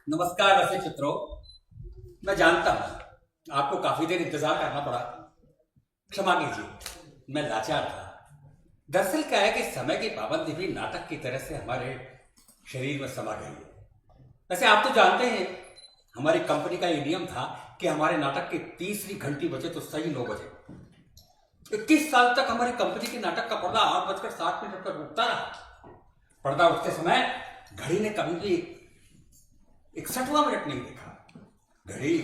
नमस्कार रसिक चित्रों। मैं जानता हूं आपको काफी देर इंतजार करना पड़ा। क्षमा कीजिए, मैं लाचार था। दरअसल क्या है कि समय की पाबंदी भी नाटक की तरह से हमारे शरीर में समा गई है। वैसे आप तो जानते हैं हमारी कंपनी का ये नियम था कि हमारे नाटक की तीसरी घंटी बजे तो सही 9 बजे। 21 साल तक हमारी कंपनी के नाटक का पर्दा 8:60 पर उठता रहा। पर्दा उठते समय घड़ी ने कभी भी 61वां मिनट नहीं देखा। घड़ी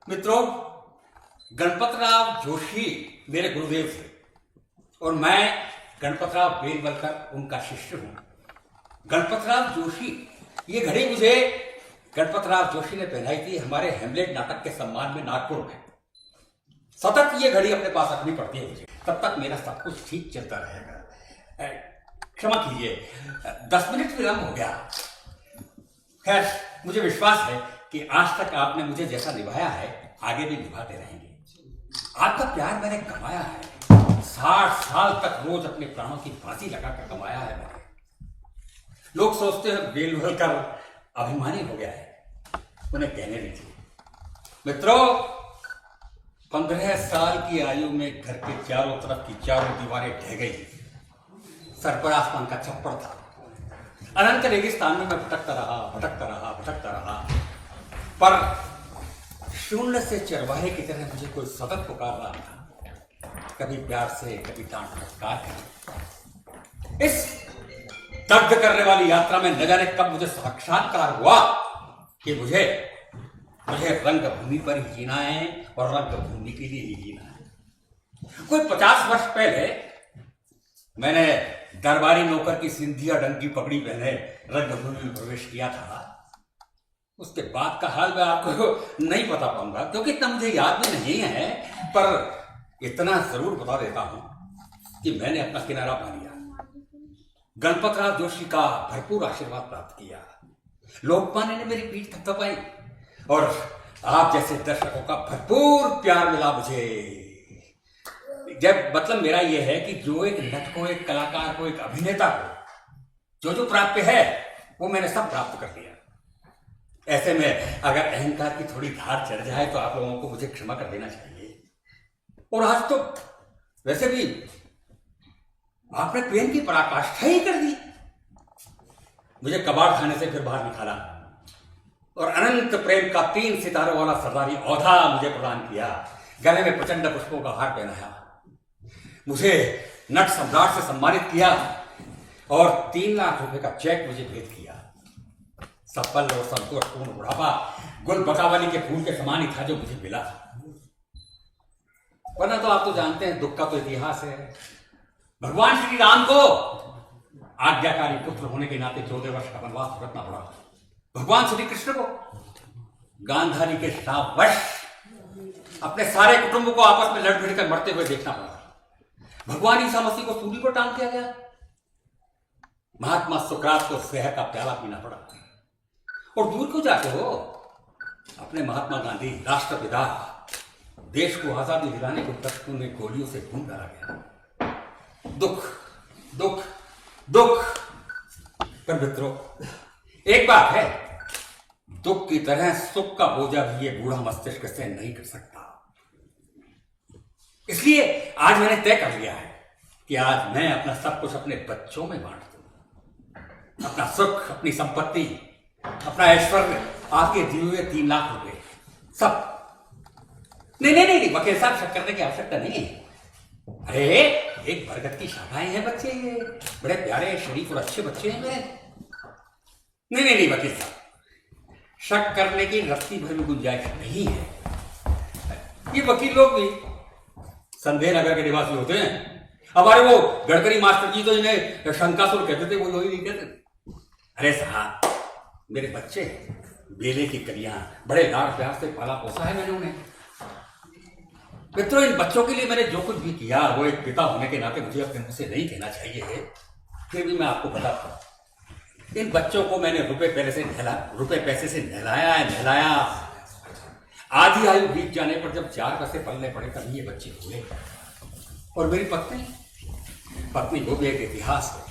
मित्रों, गणपतराव जोशी मेरे गुरुदेव थे और मैं गणपतराव बेलवलकर उनका शिष्य हूं। गणपतराव जोशी, ये घड़ी मुझे गणपतराव जोशी ने पहनाई थी हमारे हेमलेट नाटक के सम्मान में नागपुर में। सतत ये घड़ी अपने पास रखनी पड़ती है मुझे, तब तक मेरा सब कुछ ठीक चलता रहेगा। क्षमा कीजिए, 10 मिनट विलंब हो गया। खैर, मुझे विश्वास है कि आज तक आपने मुझे जैसा निभाया है आगे भी निभाते रहेंगे। आपका प्यार मैंने कमाया है, 60 साल तक रोज अपने प्राणों की फांसी लगाकर कमाया है मैंने। लोग सोचते हैं बेलवलकर अभिमानी हो गया है, उन्हें कहने दीजिए। मित्रों, 15 साल की आयु में घर के चारों तरफ की चारों दीवारें ढह गई। सर पर आसमान का छप्पड़ था। अनंत रेगिस्तान में मैं भटकता रहा, पर शून्य से चरवाहे की तरह मुझे कोई सतत पुकार रहा था, कभी प्यार से, कभी डांट फटकार है। इस दग्ध करने वाली यात्रा में न जाने कब मुझे साक्षात्कार हुआ कि मुझे रंगभूमि पर ही जीना है और रंगभूमि के लिए ही जीना है। कोई 50 वर्ष पहले मैंने दरबारी नौकर की सिंधिया डंकी पगड़ी पहने रंगभूमि में प्रवेश किया था। उसके बाद का हाल मैं आपको नहीं बता पाऊंगा क्योंकि इतना मुझे याद में नहीं है, पर इतना जरूर बता देता हूं कि मैंने अपना किनारा पा लिया। गणपतराव जोशी का भरपूर आशीर्वाद प्राप्त किया। लोकमान्य ने मेरी पीठ थपथपाई और आप जैसे दर्शकों का भरपूर प्यार मिला मुझे। जब मतलब मेरा यह है कि जो एक नट को, एक कलाकार को, एक अभिनेता को जो प्राप्य है वो मैंने सब प्राप्त कर लिया। ऐसे में अगर अहंकार की थोड़ी धार चढ़ जाए तो आप लोगों को मुझे क्षमा कर देना चाहिए। और आज तो वैसे भी आपने प्रेम की पराकाष्ठा ही कर दी। मुझे कबाड़ खाने से फिर बाहर निकाला और अनंत प्रेम का 3 सितारों वाला सरदारी औधा मुझे प्रदान किया। गले में प्रचंड पुष्पों का हार पहनाया, मुझे नट सम्राट से सम्मानित किया और 3 लाख रुपए का चेक मुझे भेंट किया। सफल और संतोषपूर्ण बुढ़ापा गुल बकावली के फूल के समान ही था जो मुझे मिला। वरना तो आप तो जानते हैं दुख का तो इतिहास है। भगवान श्री राम को आज्ञाकारी पुत्र होने के नाते 14 वर्ष का वनवास भुगतना पड़ा। भगवान श्री कृष्ण को गांधारी के श्रापवश अपने सारे कुटुंब को आपस में लड़ भिड़ कर मरते हुए देखना पड़ा। भगवान ईसा मसीह को सूली पर टांग दिया गया। महात्मा सुकरात को जहर का प्याला पीना पड़ा। और दूर क्यों जाते हो, अपने महात्मा गांधी राष्ट्रपिता, देश को आजादी दिलाने को तक उन्हें गोलियों से खून डाला गया। दुख दुख दुख। पर मित्रों, एक बात है, दुख की तरह सुख का बोझा भी ये बूढ़ा मस्तिष्क से नहीं कर सकता। इसलिए आज मैंने तय कर लिया है कि आज मैं अपना सब कुछ अपने बच्चों में बांट दूं। अपना सुख, अपनी संपत्ति, अपना ऐश्वर्य, आपके दिए हुए 3 लाख रुपए सब। नहीं, वकील साहब, शक करने की आवश्यकता नहीं है। अरे एक बरगद की शाखाएं हैं बच्चे, ये बड़े प्यारे शरीफ और अच्छे बच्चे हैं मेरे। नहीं वकील साहब, शक करने की रत्ती भर में गुंजाइश नहीं है। ये वकील लोग भी संदेह नगर के निवासी होते हैं। हमारे वो गडकरी मास्टर जी तो इन्हें शंकासुर कहते थे, वो यही नहीं कहते। अरे साहब, मेरे बच्चे बेले की कलियां, बड़े लाड प्यार से पाला पोसा है मैंने उन्हें। मित्रों, इन बच्चों के लिए मैंने जो कुछ भी किया वो एक पिता होने के नाते मुझे अपने मुंह से नहीं कहना चाहिए, फिर भी मैं आपको बताता हूं। इन बच्चों को मैंने रुपए पैसे से नहलाया। आधी आयु बीत जाने पर जब 4 पैसे पलने पड़े तभी ये बच्चे हुए। और मेरी पत्नी वो भी एक इतिहास है।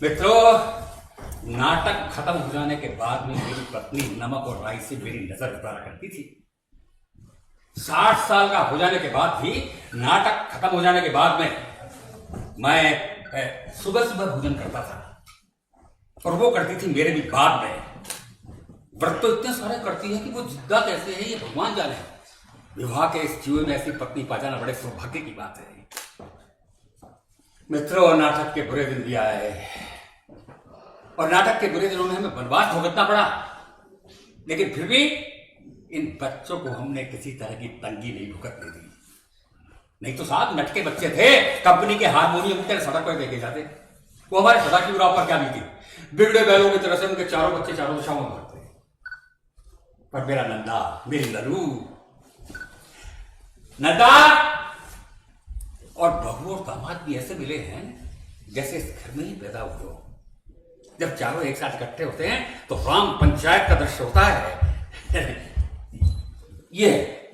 मित्रों, नाटक खत्म हो जाने के बाद में मेरी पत्नी नमक और राई से मेरी नजर उतारा करती थी। 60 साल का हो जाने के बाद भी, नाटक खत्म हो जाने के बाद में मैं सुबह सुबह भोजन करता था, और वो करती थी मेरे भी बाद में। व्रत तो इतने सारे करती है कि वो जिद्दा कैसे है ये भगवान जाने। विवाह के इस जीवन में ऐसी पत्नी पा जाना बड़े सौभाग्य की बात है। मित्रों, नाटक के बुरे दिन भी आए, और नाटक के बुरे दिनों में हमें वनवास भुगतना पड़ा, लेकिन फिर भी इन बच्चों को हमने किसी तरह की तंगी नहीं भुगतने दी। नहीं तो साहब नटके बच्चे थे, कंपनी के हारमोनियम की तरह सड़क पर देखे जाते। वो हमारे सदा की बुराई पर क्या बीती, बिगड़े बैलों की तरह से उनके चारों बच्चे चारों दिशाओं में भरते। पर मेरा नंदा, मेरी ललू, नंदा और बहू और दामाद भी ऐसे मिले हैं जैसे इस घर में ही पैदा हुए हो। जब चारों एक साथ इकट्ठे होते हैं तो राम पंचायत का दृश्य होता है। ये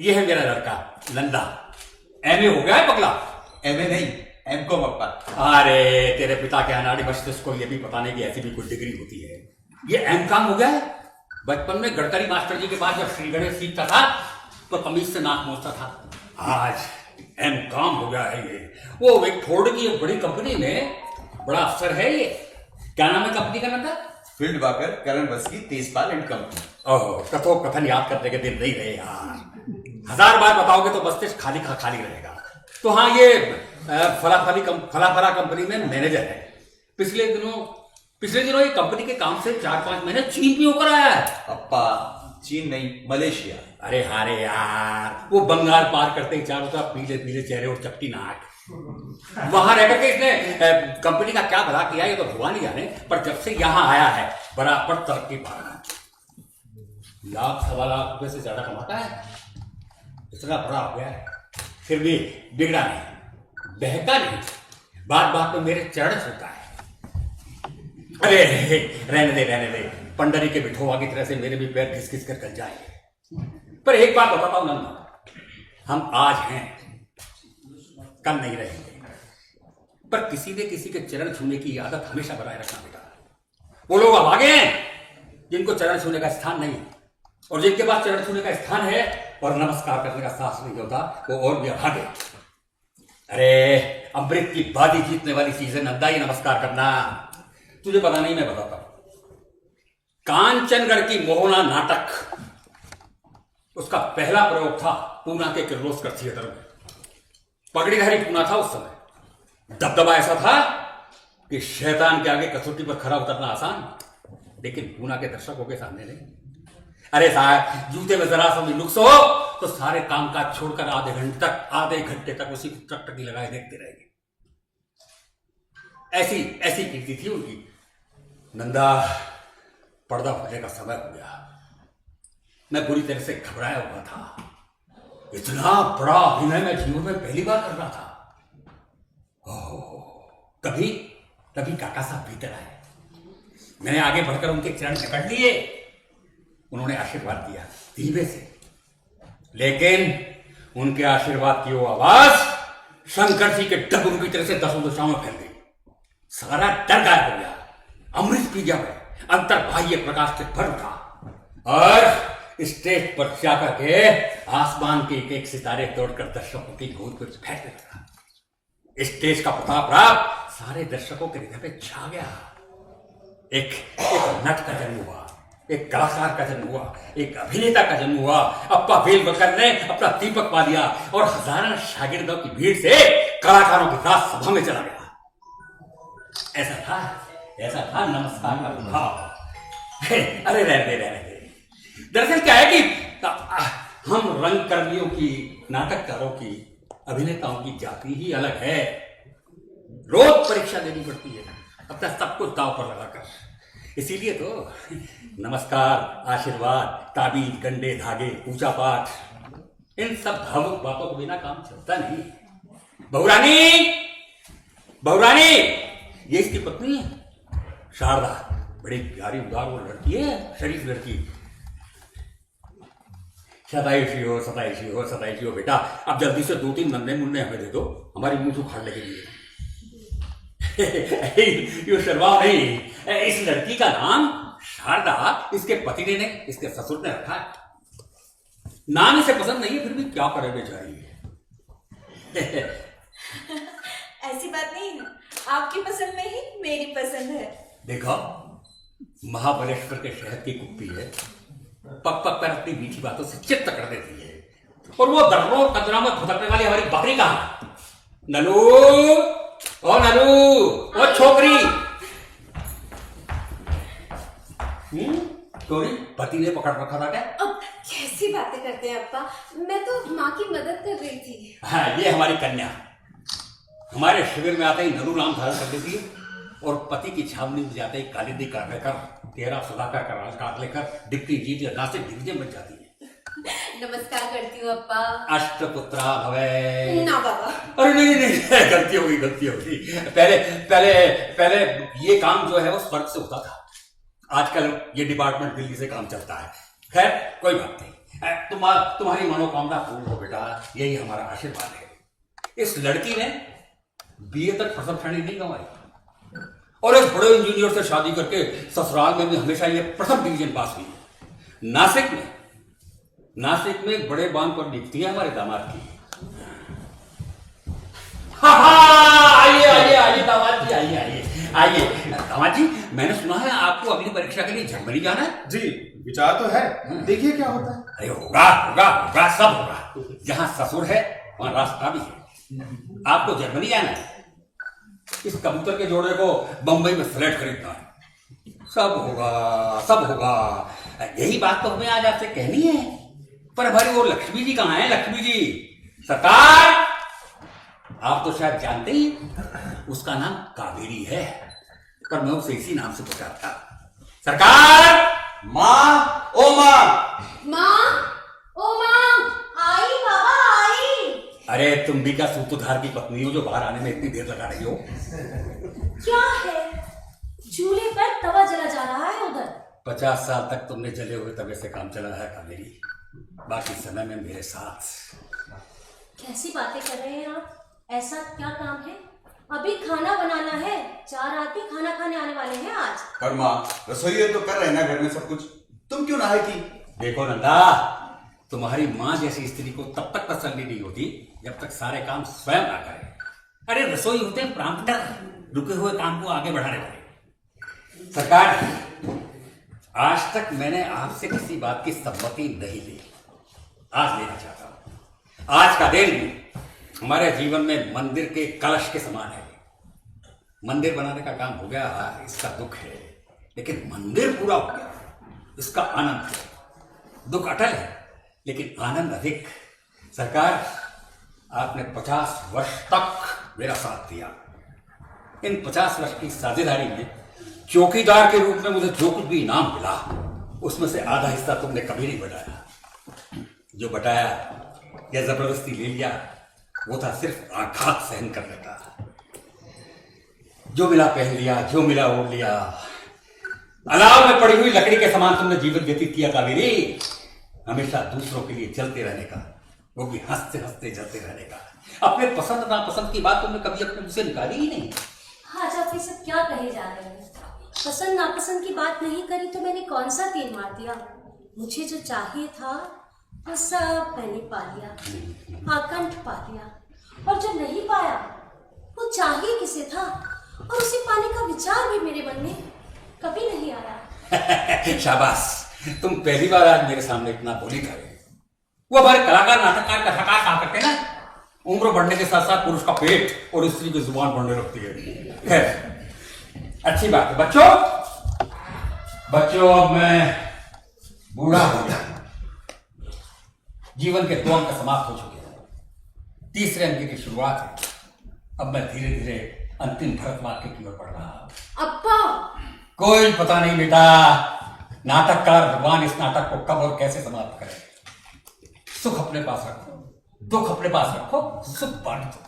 है मेरा लड़का नंदा। एमए हो गया है पगला? एमए नहीं, एमकॉम अप्पा। अरे तेरे पिता के अनाड़ी मस्तिष्क को ये भी पता नहीं कि ऐसी भी कोई डिग्री होती है। ये एमकॉम हो गया है? बचपन में गडकरी मास्टर जी के पास जब श्री गणेश सीखता था तो कमीज से नाक मोचता था। आज एमकॉम हो गया है ये। वो एक फोर्ड की एक बड़ी कंपनी में बड़ा अफसर है ये। क्या नाम है कंपनी का? नंदा फील्ड वाकर करण बस्की तेजपाल एंड कंपनी। ओहो, कथो कथन याद करने के दिन नहीं रहे यार। 1000 बार बताओगे तो मस्तिष्क खाली रहेगा। तो हाँ, ये फला कंपनी में मैनेजर है। पिछले दिनों ये कंपनी के काम से 4-5 महीने चीन भी होकर आया है। अप्पा, चीन नहीं, मलेशिया। अरे हारे यार, वो बंगाल पार करते ही चारों तरफ पीले पीले चेहरे और चपटी नाक। वहां रहकर के इसने कंपनी का क्या भला किया ये तो भगवान ही जाने, पर जब से यहां आया है बराबर तरक्की पा रहा है। 1.25 लाख रुपए से ज्यादा कमाता है। इतना बड़ा हो गया है, फिर भी बिगड़ा नहीं, बहका नहीं, बात बात में मेरे चरण छूता है। अरे रहने दे, पंडरी के बिठोवा की तरह से मेरे भी पैर घिस घिस कर गल जाएंगे। पर एक बात बताता हूं नंदा, हम आज हैं, कल नहीं रहेंगे, पर किसी ने किसी के चरण छूने की आदत हमेशा बनाए रखना बेटा। वो लोग अभागे हैं जिनको चरण छूने का स्थान नहीं, और जिनके पास चरण छूने का स्थान है और नमस्कार करने का साहस नहीं होता, वो और भी अभागे। अरे अमृत की बाजी जीतने वाली चीज है नंदा, ये नमस्कार करना। तुझे पता नहीं, मैं बताता हूं। कांचनगढ़ की मोहना नाटक, उसका पहला प्रयोग था पूना के किर्लोस्कर थिएटर में। पगड़ीधारी पूना था उस समय। दबदबा ऐसा था कि शैतान के आगे कसौटी पर खरा उतरना आसान, लेकिन पूना के दर्शकों के सामने नहीं। अरे साहब, जूते में जरा सा भी नुक्स हो तो सारे काम काज छोड़कर आधे घंटे तक उसी टकटकी लगाए देखते रहेंगे। ऐसी कीर्ति थी उनकी। नंदा, पर्दा खुलने का समय हो गया। मैं बुरी तरह से घबराया हुआ था। इतना बड़ा अभिनय मैं जीवन में पहली बार कर रहा था। तभी काका साहब भीतर आए। मैंने आगे बढ़कर उनके चरण पकड़ लिए। उन्होंने आशीर्वाद दिया धीमे से, लेकिन उनके आशीर्वाद की वो आवाज शंकर जी के डमरू की तरह से 10 दिशाओं में फैल गई। सारा डर गायब हो गया। अमृत पी गया मैं, अंतर बाह्य प्रकाश से भर उठा, और स्टेज पर जाकर के आसमान के एक सितारे तोड़कर दर्शकों की गोद पर बैठने लगा। स्टेज का प्रताप सारे दर्शकों के हृदय पे छा गया। एक नट का जन्म हुआ, एक कलाकार का जन्म हुआ, एक अभिनेता का जन्म हुआ। अप्पा वेलवकर ने अपना दीपक पा लिया और हजारों शागिर्दों की भीड़ से कलाकारों की राज सभा में चला गया। ऐसा था नमस्कार का भाव। अरे रहने दे। दरअसल क्या है कि हम रंगकर्मियों की, नाटककारों की, अभिनेताओं की जाति ही अलग है। रोज परीक्षा देनी पड़ती है अपना सब कुछ दांव पर लगाकर। इसीलिए तो नमस्कार, आशीर्वाद, ताबीज, गंडे, धागे, पूजा पाठ, इन सब भावुक बातों को बिना काम चलता नहीं। बहुरानी, ये इसकी पत्नी है शारदा, बड़ी प्यारी उदार वो लड़की है, शरीफ लड़की। सताइशी हो बेटा। अब जल्दी से 2-3 नन्हे मुन्ने हमें दे दो, हमारी मुंह उखाड़ने के लिए। यू शर्माओ नहीं, इस लड़की का नाम शारदा इसके पति ने नहीं, इसके ससुर ने रखा है। नाम इसे पसंद नहीं है, फिर भी क्या करे बेचारी। ऐसी बात नहीं है, आपकी पसंद में ही मेरी पसंद है। देखो, महाबलेश्वर के शहर की कुप्पी है, पक पक कर अपनी मीठी बातों से चित्त कर देती है। और वो दर्रों कदरा में भुतकने वाली हमारी बकरी कहां? नलू, ओ नलू, ओ छोकरी। छोरी, पति ने पकड़ रखा था क्या? अब कैसी बातें करते हैं अप्पा, मैं तो माँ की मदद कर रही थी। हाँ, ये हमारी कन्या हमारे शिविर में आते ही नलू नाम धारण कर देती है और पति की छावनी में जाते ही कालिंदी काट लेकर, तेरा सुधाकर का राज काट लेकर डिप्टी जीत या नासिक डिवीजन बन जाती है। नमस्कार करती हूँ अप्पा। अष्टपुत्रा भवे। ना बाबा। अरे नहीं नहीं नहीं, गलती होगी गलती होगी। पहले पहले पहले ये काम जो है वो स्वर्ग से होता था, आजकल ये डिपार्टमेंट दिल्ली से काम चलता है। खैर कोई बात नहीं, तुम्हारी मनोकामना पूर्ण हो बेटा, यही हमारा आशीर्वाद है। इस लड़की ने बीए तक प्रथम श्रेणी नहीं गंवाई और एक बड़े इंजीनियर से शादी करके ससुराल में भी हमेशा ये प्रथम डिवीजन पास हुई। नासिक में एक बड़े बांध पर नियुक्ति है हमारे दामाद की। आइए आइए आइए दामाद जी, आइए आइए आइए। दामाद जी, मैंने सुना है आपको अगली परीक्षा के लिए जर्मनी जाना है। जी, विचार तो है, देखिए क्या होता है। अरे होगा होगा होगा, सब होगा। जहां ससुर है वहां रास्ता भी है। आपको जर्मनी जाना है, इस कबूतर के जोड़े को बंबई में फ्लैट खरीदना है। सब होगा सब होगा। यही बात तो हमें आज आपसे कहनी है, पर हमारी वो लक्ष्मी जी कहाँ है? लक्ष्मी जी सरकार, आप तो शायद जानते ही, उसका नाम कावेरी है, पर मैं उसे इसी नाम से पुकारता। सरकार, माँ, ओ माँ। माँ, ओ माँ, आई बाबा आई। अरे तुम भी क्या सूत्रधार की पत्नी हो जो बाहर आने में इतनी देर लगा रही हो? क्या है? चूल्हे पर तवा जला जा रहा है उधर। 50 साल तक तुमने जले हुए तवे से काम चला है कावेरी, बाकी समय में मेरे साथ। कैसी बातें कर रहे हैं आप? ऐसा क्या काम है? अभी खाना बनाना है, 4 आदमी खाना खाने आने वाले हैं आज। पर माँ, रसोई तो कर रहे ना घर में सब कुछ, तुम क्यों नहाई थी? देखो नंदा, तुम्हारी माँ जैसी स्त्री को तब तक तसल्ली नहीं होती जब तक सारे काम स्वयं ना करे। अरे रसोई होते हैं प्रॉम्प्टर, रुके हुए काम को आगे बढ़ाने वाले। सरकार, आज तक मैंने आपसे किसी बात की सम्मति नहीं ली, आज लेना चाहता हूं। आज का दिन हमारे जीवन में मंदिर के कलश के समान है। मंदिर बनाने का काम हो गया, इसका दुख है, लेकिन मंदिर पूरा हो गया, इसका आनंद है। दुख अटल है लेकिन आनंद अधिक। सरकार, आपने 50 वर्ष तक मेरा साथ दिया। इन 50 वर्ष की साझेदारी में चौकीदार के रूप में मुझे जो कुछ भी इनाम मिला, उसमें से आधा हिस्सा तुमने कभी नहीं बटाया। जो बटाया या जबरदस्ती ले लिया, वो था सिर्फ आघात सहन करने का। जो मिला पहन लिया, जो मिला ओढ़ लिया। अलाव में पड़ी हुई लकड़ी के समान तुमने जीवन व्यतीत किया कावेरी, हमेशा दूसरों के लिए जलते रहने का, वो भी हंसते हंसते जलते रहने का। अपने पसंद नापसंद की बात तुमने कभी अपने मुंह से निकाली ही नहीं। आज आप ये सब क्या कहे जा रहे हैं? पसंद नापसंद की बात नहीं करी तो मैंने कौन सा तीर मार दिया? मुझे जो चाहिए था वो सब मैंने पा लिया, आकंठ पा लिया, और जो नहीं पाया वो चाहिए किसे था, और उसे पाने का विचार भी मेरे मन में कभी नहीं आया। शाबाश, तुम पहली बार आज मेरे सामने इतना बोली कर रहे। वो हमारे कलाकार नाटककार का हकार कहा करते हैं ना, उम्र बढ़ने के साथ साथ पुरुष का पेट और स्त्री की जुबान बढ़ने लगती है। खैर, अच्छी बात है। बच्चों, अब मैं बूढ़ा हो गया, जीवन के 2 अंक समाप्त हो चुके हैं, तीसरे अंक की शुरुआत है। अब मैं धीरे धीरे अंतिम भरत वाक्य की ओर बढ़ रहा हूं। अप्पा, कोई पता नहीं बेटा, नाटककार भगवान इस नाटक को कब और कैसे समाप्त करे। सुख अपने पास रखो, दुख अपने पास रखो, सुख बांट दो।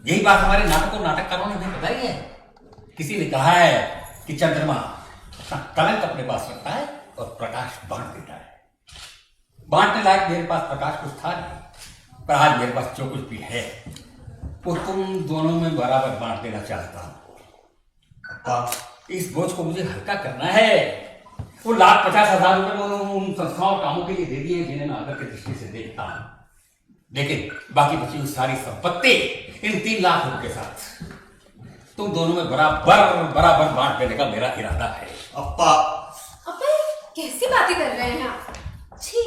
यही बात हमारे नाटकों नाटककारों ने भी बताई है। किसी ने कहा है कि चंद्रमा कलंक अपने पास रखता है और प्रकाश बांट देता है। बांटने लायक मेरे पास प्रकाश कुछ था नहीं, पर आज मेरे पास जो कुछ भी है वो तुम दोनों में बराबर बांट देना चाहता हूँ। अप्पा, इस बोझ को मुझे हल्का करना है। वो 1,50,000 रुपए मैंने उन संस्थाओं कामों के लिए दे दिए जिन्हें मैं आदर की दृष्टि से देखता हूँ, लेकिन बाकी बची हुई सारी संपत्ति इन 3 लाख रुपए के साथ तुम दोनों में बराबर बराबर बांट देने का मेरा इरादा है। अप्पा, अबे कैसी बातें कर रहे हैं आप? छी,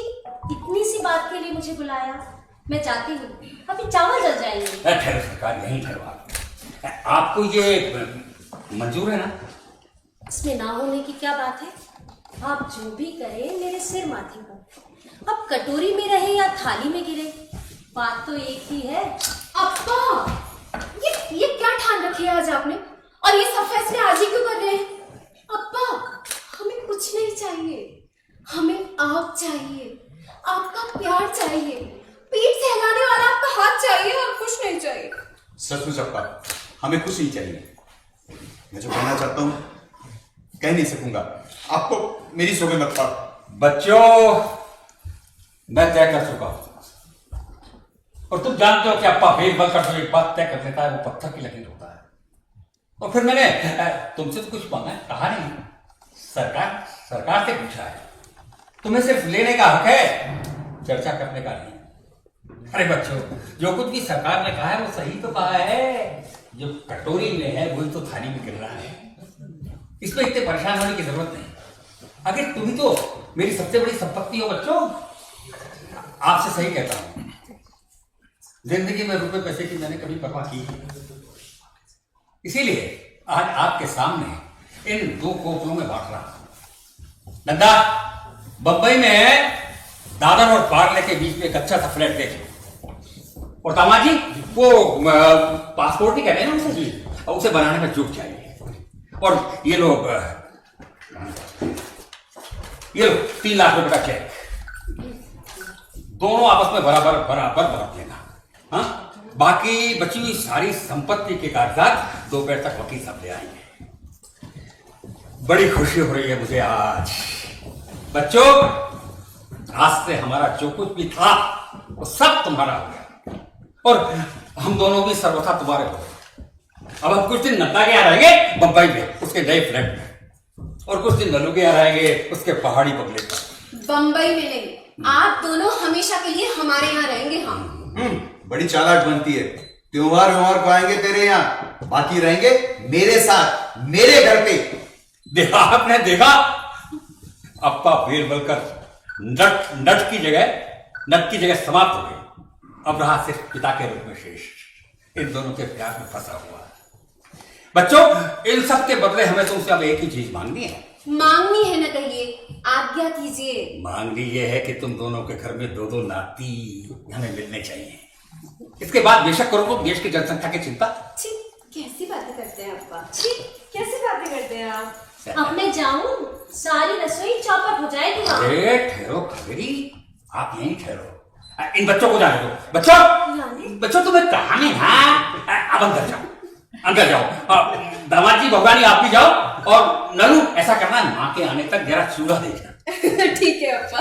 इतनी सी बात के लिए मुझे बुलाया? मैं चाहती हूँ अभी चावल जल जाएंगे। ठहरो सरकार, यहीं ठहरो आप। आपको ये मंजूर है ना? इसमें ना होने की क्या बात है? आप जो भी करें मेरे सिर माथे पर। अब कटोरी में रहे या थाली में गिरे, बात तो एक ही है। अब्बा, ये क्या ठान रखी है आज आपने? और ये सब फैसले आज ही क्यों कर रहे हैं? अब्बा, हमें कुछ नहीं चाहिए, हमें आप चाहिए, आपका प्यार चाहिए, पीठ सहलाने वाला आपका हाथ चाहिए और कुछ नहीं चाहिए। सचमुच अप्पा, हमें कुछ नहीं चाहिए। मैं जो कहना चाहता हूँ कह नहीं सकूंगा। आपको मेरी सोबे मत पाओ। बच्चों, मैं तय कर चुका हूं और तुम जानते हो कि अप्पा बेल कर जो एक बात तय कर लेता है वो पत्थर की लकीर होता है। और फिर मैंने तुमसे तो कुछ मांगा है, कहा नहीं, सरकार से पूछा है। तुम्हें सिर्फ लेने का हक है, चर्चा करने का नहीं। अरे बच्चों, जो कुछ भी सरकार ने कहा है वो सही तो कहा है। जो कटोरी में है वही तो थाली में गिर रहा है। इसमें इतने परेशान होने की जरूरत नहीं। आखिर तुम ही तो मेरी सबसे बड़ी संपत्ति हो बच्चों। आपसे सही कहता हूं, जिंदगी में रुपए पैसे की मैंने कभी परवाह की नहीं। इसीलिए आज आपके सामने इन 2 कोपलों में बांट रहा हूं। नंदा, बंबई में दादर और पार्ले के बीच में एक अच्छा सा फ्लैट देख लो। और दामाद जी, वो पासपोर्ट ही कहते हैं ना उसे जी, और उसे बनाने में जुट जाइए। और ये लो 3 लाख रुपए का चेक, दोनों आपस में बराबर बराबर बांट लेना। हाँ, बाकी बची हुई सारी संपत्ति के कागजात दोपहर तक वकील साहब ले आएंगे। बड़ी खुशी हो रही है मुझे आज। बच्चों, आज से हमारा जो कुछ भी था वो सब तुम्हारा हो गया और हम दोनों भी सर्वथा तुम्हारे हो गए। अब हम कुछ दिन नंदा के यहाँ रहेंगे बंबई में, उसके नए फ्लैट में, और कुछ दिन नलू के यहाँ रहेंगे उसके पहाड़ी बंगले पर। बंबई में नहीं, आप दोनों हमेशा के लिए हमारे यहाँ रहेंगे। हम बड़ी चालाक बनती है। त्योहार को आएंगे तेरे यहाँ, बाकी रहेंगे मेरे साथ, मेरे घर पे। देखा आपने, देखा, अप्पा बेल कर नट की जगह समाप्त हो गई। अब रहा सिर्फ पिता के रूप में शेष, इन दोनों के प्यार में फंसा हुआ। बच्चों, इन सब के बदले हमें तुमसे अब एक ही चीज मांगनी है। मांगनी है न कहिए, आज्ञा कीजिए। मांगनी ये है कि तुम दोनों के घर में 2 नाती हमें मिलने चाहिए। इसके बाद बेशक करो तुम देश की जनसंख्या की चिंता। छी, कैसी बातें करते हैं अप्पा? छी, कैसी बातें करते हैं आप? अब मैं जाऊं, सारी रसोई चौपट हो जाएगी वहां। अरे ठहरो कावेरी, आप यहीं ठहरो। इन बच्चों को जाने दो। बच्चों तुम्हें कहा नहीं है, अब अंदर जाओ। दामाद जी, भगवानी आप भी जाओ, और नलू ऐसा करना, माँ के आने तक जरा चूल्हा देखना। ठीक है अप्पा।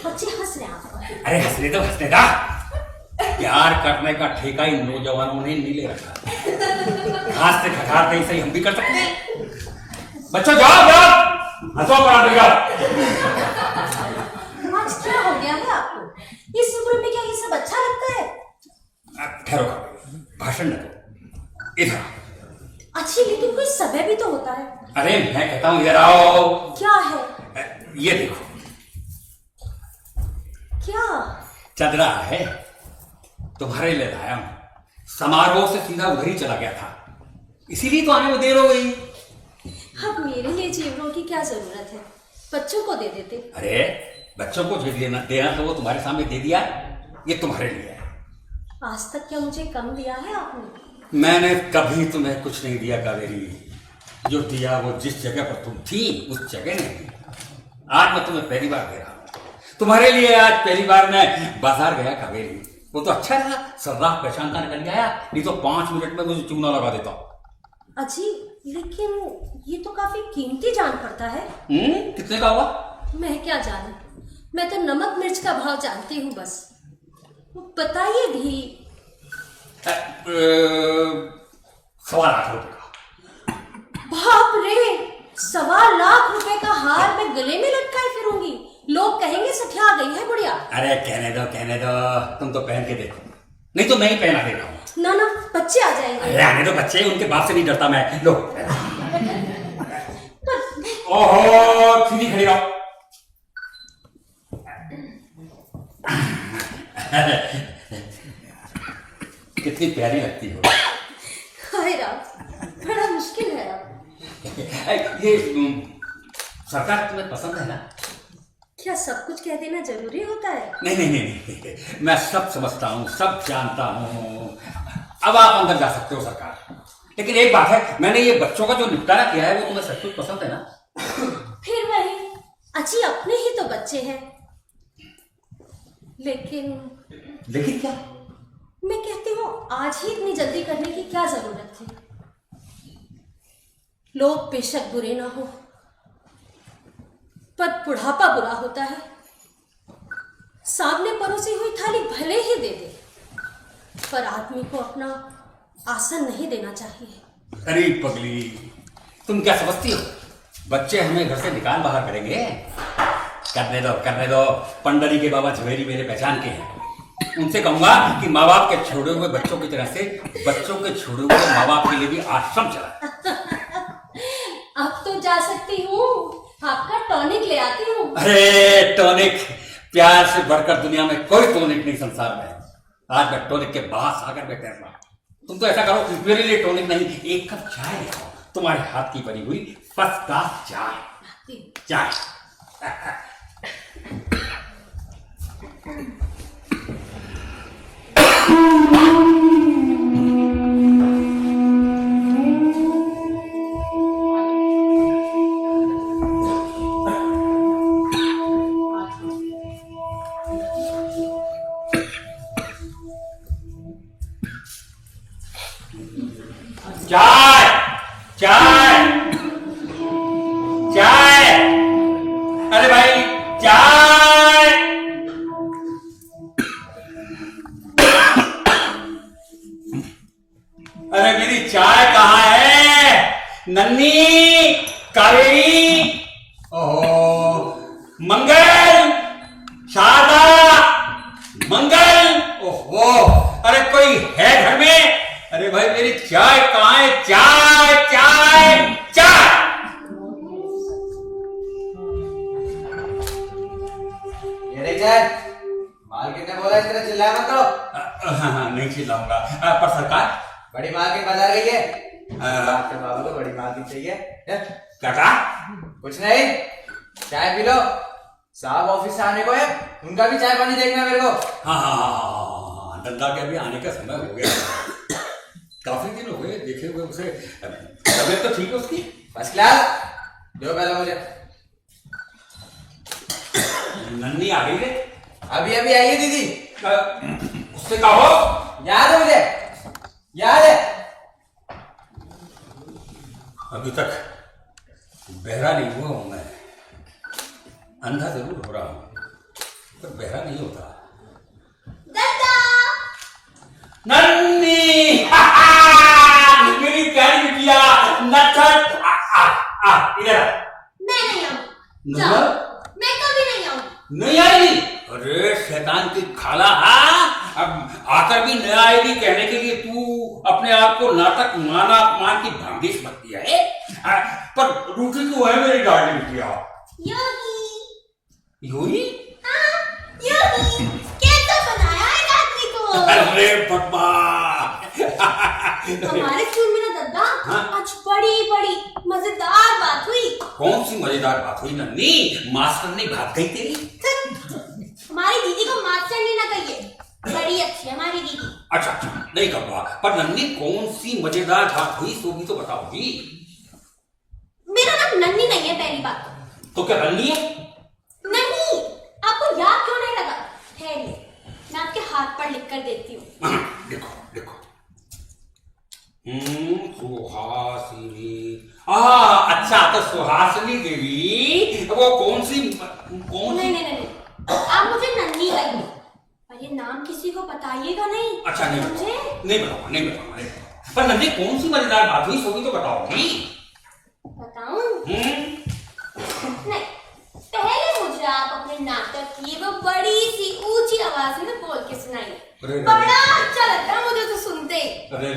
बच्चे हंस रहे हैं। अरे हंसने दो। प्यार करने का ठेका इन नौजवानों ने नहीं ले रखा। घास से खखारते ही सही हम भी कर सकते हैं। बच्चों जाओ, हंसो पराठे जाओ। आज क्या हो गया है आपको? इस उम्र में क्या ये सब अच्छा लगता है? ठहरो, भाषण न दो, इधर। अच्छी, लेकिन कोई समय भी तो होता है। अरे मैं कहता हूं इधर आओ। क्या है? ये देखो। क्या? चदरा है, तुम्हारे लिए लाया हूं। समारोह से सीधा उधर ही चला गया था, इसीलिए तो आने में देर हो गई। अब मेरे लिए जेवरों की क्या जरूरत है? बच्चों को दे देते। अरे बच्चों को देना तो वो तुम्हारे सामने दे दिया, ये तुम्हारे लिए है। आज तक क्या मुझे कम दिया है आपने? मैंने कभी तुम्हें कुछ नहीं दिया कावेरी। जो दिया वो जिस जगह पर तुम थी उस जगह नहीं। आज मैं तुम्हें पहली बार दे रहा हूं। तुम्हारे लिए आज पहली बार मैं बाजार गया कावेरी। वो तो अच्छा रहा, सर्राफ पहचानता निकल गया, नहीं तो 5 मिनट में मुझे चूना लगा देता। अजी, लेकिन ये तो काफी कीमती जान पड़ता है। कितने का हुआ? मैं क्या जानूं, मैं तो नमक मिर्च का भाव जानती हूँ बस। बताइए भी। 1.25 लाख रुपए का। बाप रे, 1.25 लाख रुपए का हार मैं गले में लटकाए फिरूंगी, लोग कहेंगे सठिया गई है बुढ़िया। अरे कहने दो, तुम तो पहन के देखो, नहीं तो मैं ही पहना देता हूँ। ना ना, बच्चे आ जाएंगे। अरे आने दो बच्चे, उनके बाप से नहीं डरता मैं। लो। पर ओहो, सीधी खड़ी रहो। कितनी प्यारी लगती हो। हाय राम, बड़ा मुश्किल है अब। ये सरकार तुम्हें पसंद है ना? क्या सब कुछ कह देना जरूरी होता है? नहीं, मैं सब समझता हूँ, सब जानता हूँ। अब आप अंदर जा सकते हो सरकार। लेकिन एक बात है, मैंने ये बच्चों का जो निपटारा किया है वो तुम्हें सब कुछ पसंद है ना? फिर वही, अच्छी अपने ही तो बच्चे हैं। लेकिन क्या? मैं कहती हूँ आज ही इतनी जल्दी करने की क्या जरूरत थी? लोग बेशक बुरे ना हो, पर बुढ़ापा बुरा होता है। सामने परोसी हुई थाली भले ही दे दे, पर आदमी को अपना आसन नहीं देना चाहिए। अरे पगली, तुम क्या समझती हो बच्चे हमें घर से निकाल बाहर करेंगे? करने दो। पंडरी के बाबा झवेरी मेरे पहचान के हैं। उनसे कहूंगा कि माँ बाप के छोड़े हुए बच्चों की तरह से बच्चों के छोड़े हुए माँ बाप के लिए भी आश्रम चला। अब तो जा सकती हूँ, आपका टॉनिक ले आती हूँ। अरे टॉनिक, प्यार से बढ़कर दुनिया में कोई टॉनिक नहीं संसार में। आज मैं टॉनिक के महासागर में तैर रहा हूं। तुम तो ऐसा करो, मेरे लिए टॉनिक नहीं, एक कप चाय ले आओ। तुम्हारे हाथ की बनी हुई फर्स्ट क्लास चाय। चाय। अरे भाई चाय। अरे मेरी चाय कहाँ है? नन्नी, कावेरी, ओहो, मंगल, शारदा, मंगल, ओहो, अरे कोई है घर में? अरे भाई मेरी चाय कहाँ है? चाय। ये देख चाय, मार्केट ने बोला इस तरह चिल्लाया मत करो। हाँ, नहीं चिल्लाऊंगा। पर सरकार, बड़ी मार्केट बाजार गई है। आपके बाबू को बड़ी मार्केट चाहिए। क्या कहा? कुछ नहीं, चाय पी लो। साहब ऑफिस से आने को है, उनका भी चाय पानी देखना मेरे को। हाँ, नंदा के भी आने का समय हो गया। काफी दिन हो गए देखे हुए उसे। तबीयत तो ठीक है उसकी? First class. दो पहले मुझे। नन्नी आ गई है? अभी अभी आई है दीदी। उससे कहो। याद है मुझे, याद है। अभी तक बहरा नहीं हुआ हूं मैं। अंधा जरूर हो रहा हूं, पर बहरा नहीं होता। दादा, नन्नी, मेरी प्यारी बिटिया, नटखट, इधर। मैं नहीं आऊं। नंदा? जाओ, मैं कभी नहीं आऊं। नहीं आएगी? अरे शैतान की खाला, अब आकर भी न आएगी कहने के लिए तू अपने आप को नाटक माना अपमान की भांडिश मत दिया है। पर रूठी क्यों है मेरी डार्लिंग बिटिया? योगी, योगी? हाँ, योगी, कैसा बनाया है आदमी को? अरे बब्बा। हमारे स्कूल में ना दादा, हाँ? आज बड़ी बड़ी मजेदार बात हुई। कौन सी मजेदार बात हुई नन्नी? मास्टर ने भाग गई तेरी? हमारी दीदी को मास्टरनी ना कहिए, बड़ी अच्छी है हमारी दीदी। अच्छा, नहीं कहूँगा। पर नन्नी कौन सी मजेदार बात हुई सो भी तो बताओगी। मेरा नाम नन्नी नहीं है पहली बात। तो क्या नन्नी है? नन्नी, आपको याद क्यों नहीं लगा? ठहरिए, मैं आपके हाथ पर लिख कर देती हूँ। देखो। सुहासिनी। अच्छा, तो सुहासिनी देवी वो कौन? नहीं, आप मुझे नन्नी कहिए, पर ये नाम किसी को बताइएगा नहीं। अच्छा नहीं समझे? बताऊंगा, नहीं बताऊंगा, नहीं बताऊंगा, नहीं बताऊंगा। पर नंदी कौन सी मजेदार बात हुई, सोगी तो बताओगी। बताऊं? नहीं, पहले मुझे आप अपने नाटक की वो बड़ी सी ऊंची आवाज में बोल के सुनाइए। अरे बड़ा अच्छा लगता है मुझे तो सुनते ही। अरे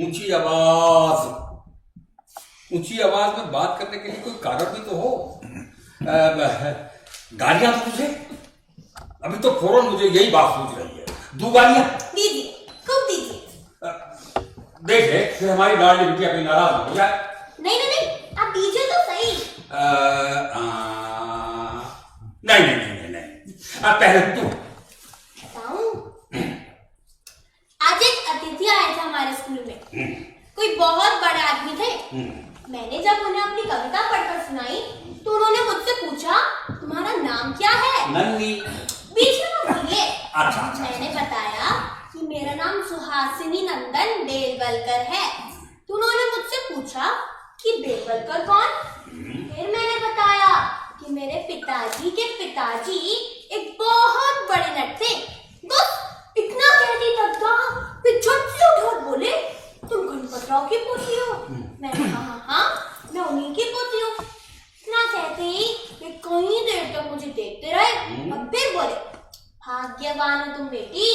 ऊंची आवाज में बात करने के लिए कोई कारण भी तो हो। गालियां तो तुझे अभी तो फौरन मुझे यही बात सूझ रही है, दो गालियां दीजिए, खूब दीजिए। देख ले फिर हमारी लाडली बिटिया कहीं नाराज हो जाए। नहीं नहीं नहीं, आप दीजिए तो सही। नहीं, पहले तू। बताऊं? आज एक अतिथि आए थे हमारे स्कूल में, कोई बहुत बड़े आदमी थे। मैंने जब उन्हें अपनी कविता पढ़कर सुनाई तो उन्होंने मुझसे पूछा, तुम्हारा नाम क्या है? नन्ही। बीच में मत बोलिए। अच्छा। मैंने बताया कि मेरा नाम सुहासिनी नंदन बेलवलकर है। तो उन्होंने मुझसे पूछा कि बेलवलकर कौन? फिर मैंने बताया कि मेरे पिताजी के पिताजी एक बहुत बड़े नट थे। बस इतना कहती तक था, फिर झट से उठ और बोले, तुम गणपतराव की पोती हो? मैंने कहा हाँ, मैं उन्हीं की पोती हूँ। इतना कहते ही वे कई देर तक मुझे देखते रहे और फिर बोले, भाग्यवान हो तुम बेटी,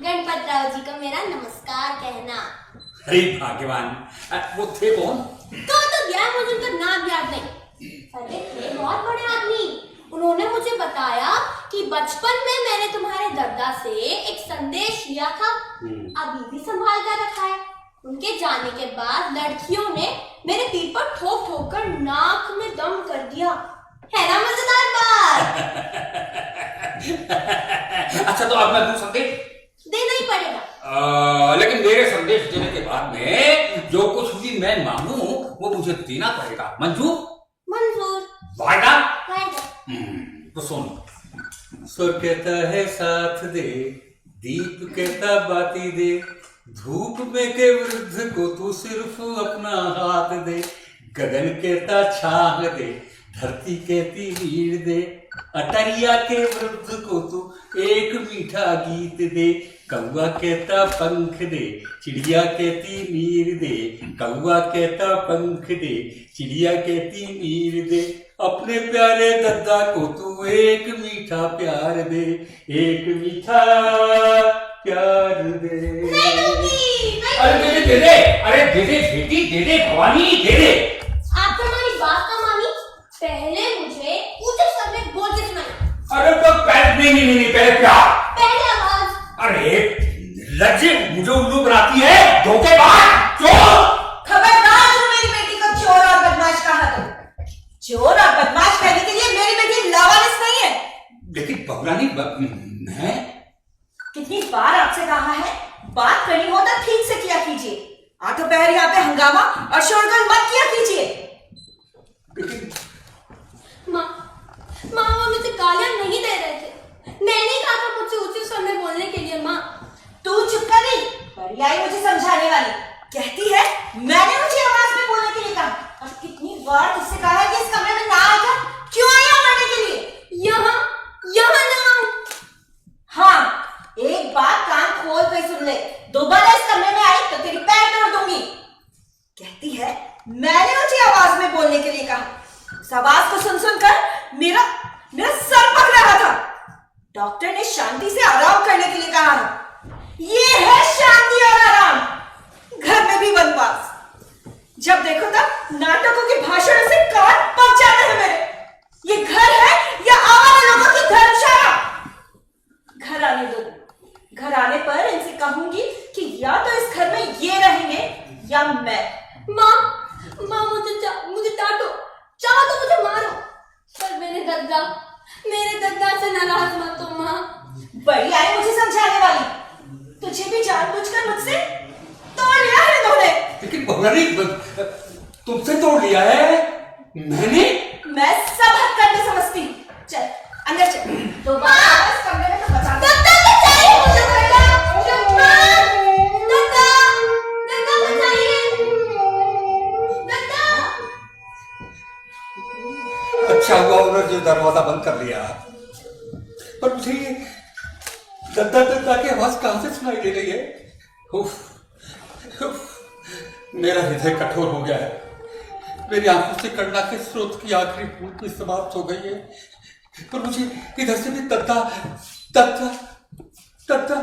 गणपतराव जी को मेरा नमस्कार कहना। अरे भाग्यवान, वो थे कौन? तो गया, मुझे उनका नाम याद नहीं। अरे थे बहुत बड़े आदमी। उन्होंने मुझे बताया कि बचपन में मैंने तुम्हारे दादा से एक संदेश लिया था, अभी भी संभाल कर रखा है। उनके जाने के बाद लड़कियों ने मेरे पीठ पर ठोक ठोक कर नाक में दम कर दिया। है ना मजेदार बात? अच्छा तो अब मैं दूं संदेश? देना ही पड़ेगा। लेकिन मेरे संदेश देने के बाद में जो कुछ भी मैं मांगू वो मुझे देना पड़ेगा। मंजूर? मंजूर। वायदा? वायदा। तो सुन। सुर कहता है साथ दे, दीप कहता बाती दे, धूप में के वृद्ध को तू सिर्फ अपना हाथ दे, गगन कहता छाह दे, धरती कहती नीड़ दे, अटरिया के वृद्ध को तू एक मीठा गीत दे, कौवा कहता पंख दे, चिड़िया कहती नीर दे, कौवा कहता पंख दे, चिड़िया कहती नीर दे, अपने प्यारे दद्दा को तू एक मीठा प्यार दे, एक मीठा प्यार दे। अरे दे दे, अरे दे दे बेटी, दे दे भवानी, दे दे। आप हमारी बात ना मानी, पहले मुझे ऊंचे स्वर में बोल के सुनाई। अरे तो पहले नहीं, पहले क्या? पहले आवाज। अरे लज्जे मुझे उल्लू बनाती है, धोखेबाज, चोर। खबरदार जो मेरी बेटी को चोर और बदमाश कहा तुम। चोर और बदमाश कहने के लिए मेरी बेटी लवारिस नहीं है। लेकिन बहुरानी मैं कितनी बार आपसे कहा है, बात करनी हो तो ठीक से किया कीजिए। आठों पहर यहाँ पे हंगामा और शोरगुल मत किया कीजिए। माँ वो मुझे गालियां नहीं दे रहे थे। मैंने कहा था मुझसे ऊंचे स्वर में बोलने के लिए। माँ तू चुप कर रही, बड़ी आई मुझे समझाने वाली। कहती है मैंने ऊंची आवाज में बोलने के लिए कहा। और कितनी बार तुझसे कहा है कि इस कमरे में ना आकर, क्यों आई हो पढ़ने के लिए? यहाँ ना। हाँ, एक बात कान खोल के सुन ले, दोबारा इस कमरे में आई तो तेरी पैर तोड़ दूंगी। कहती है मैंने ऊंची आवाज में बोलने के लिए कहा। उस आवाज को सुन सुनकर मेरा सर पक रहा था। डॉक्टर ने शांति से आराम करने के लिए कहा था। ये है शांति और आराम। घर में भी वनवास। जब देखो तब नाटकों के भाषणों से कान पक जाते हैं मेरे। ये घर है या आवारा लोगों की धर्मशाला? घर आने दो। घर आने पर इनसे कहूंगी कि या तो इस घर में ये रहेंगे या मैं। माँ मुझे डांटो, चाहो तो मुझे मारो, पर मेरे दद्दा से नाराज मत हो। माँ बड़ी आई मुझे समझाने वाली। तुझे भी जानबूझकर मुझसे तोड़ लिया है इन्होंने। लेकिन बहुरानी तुमसे तोड़ लिया है मैंने? मैं सब हद करने समझती हूँ। चल अंदर चल। दोबारा इस कमरे में तो बचा दे। अच्छा हुआ उन्होंने जो दरवाजा बंद कर लिया। पर मुझे दद्दा दद्दा की आवाज कहां से सुनाई दे रही है? उफ, उफ, मेरा हृदय कठोर हो गया है। मेरी आंखों से करुणा के स्रोत की आखिरी बूंद भी समाप्त हो गई है और मुझे इधर से भी दद्दा दद्दा दद्दा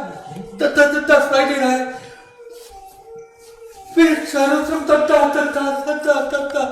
दद्दा दद्दा सुनाई दे रहा है। मेरे चारों तरफ दद्दा दद्दा दद्दा दद्दा।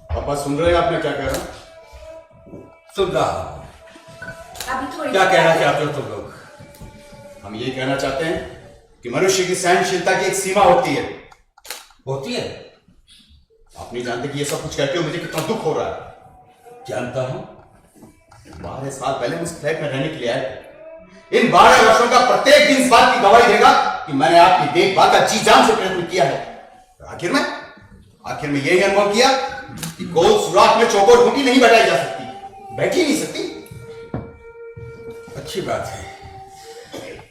पापा सुन रहे हैं आप मैं क्या कह रहा हूं? सुन रहा हूं। अभी थोड़ी क्या कहना चाहते हो तुम लोग? हम ये कहना चाहते हैं कि मनुष्य की सहनशीलता की एक सीमा होती है। होती है? आप नहीं जानते कि ये सब कुछ कहते हो मुझे कितना दुख हो रहा है। जानता हूं। 12 साल पहले उस फ्लैट में रहने के लिए आए थे। इन 12 वर्षों का प्रत्येक दिन इस बात की गवाही देगा कि मैंने आपकी देखभाल का जी जान से प्रयत्न किया है। आखिर में यही अनुभव किया कि गोल सुराख में चौकोर खूंटी नहीं बैठाई जा सकती, बैठी नहीं सकती। अच्छी बात है,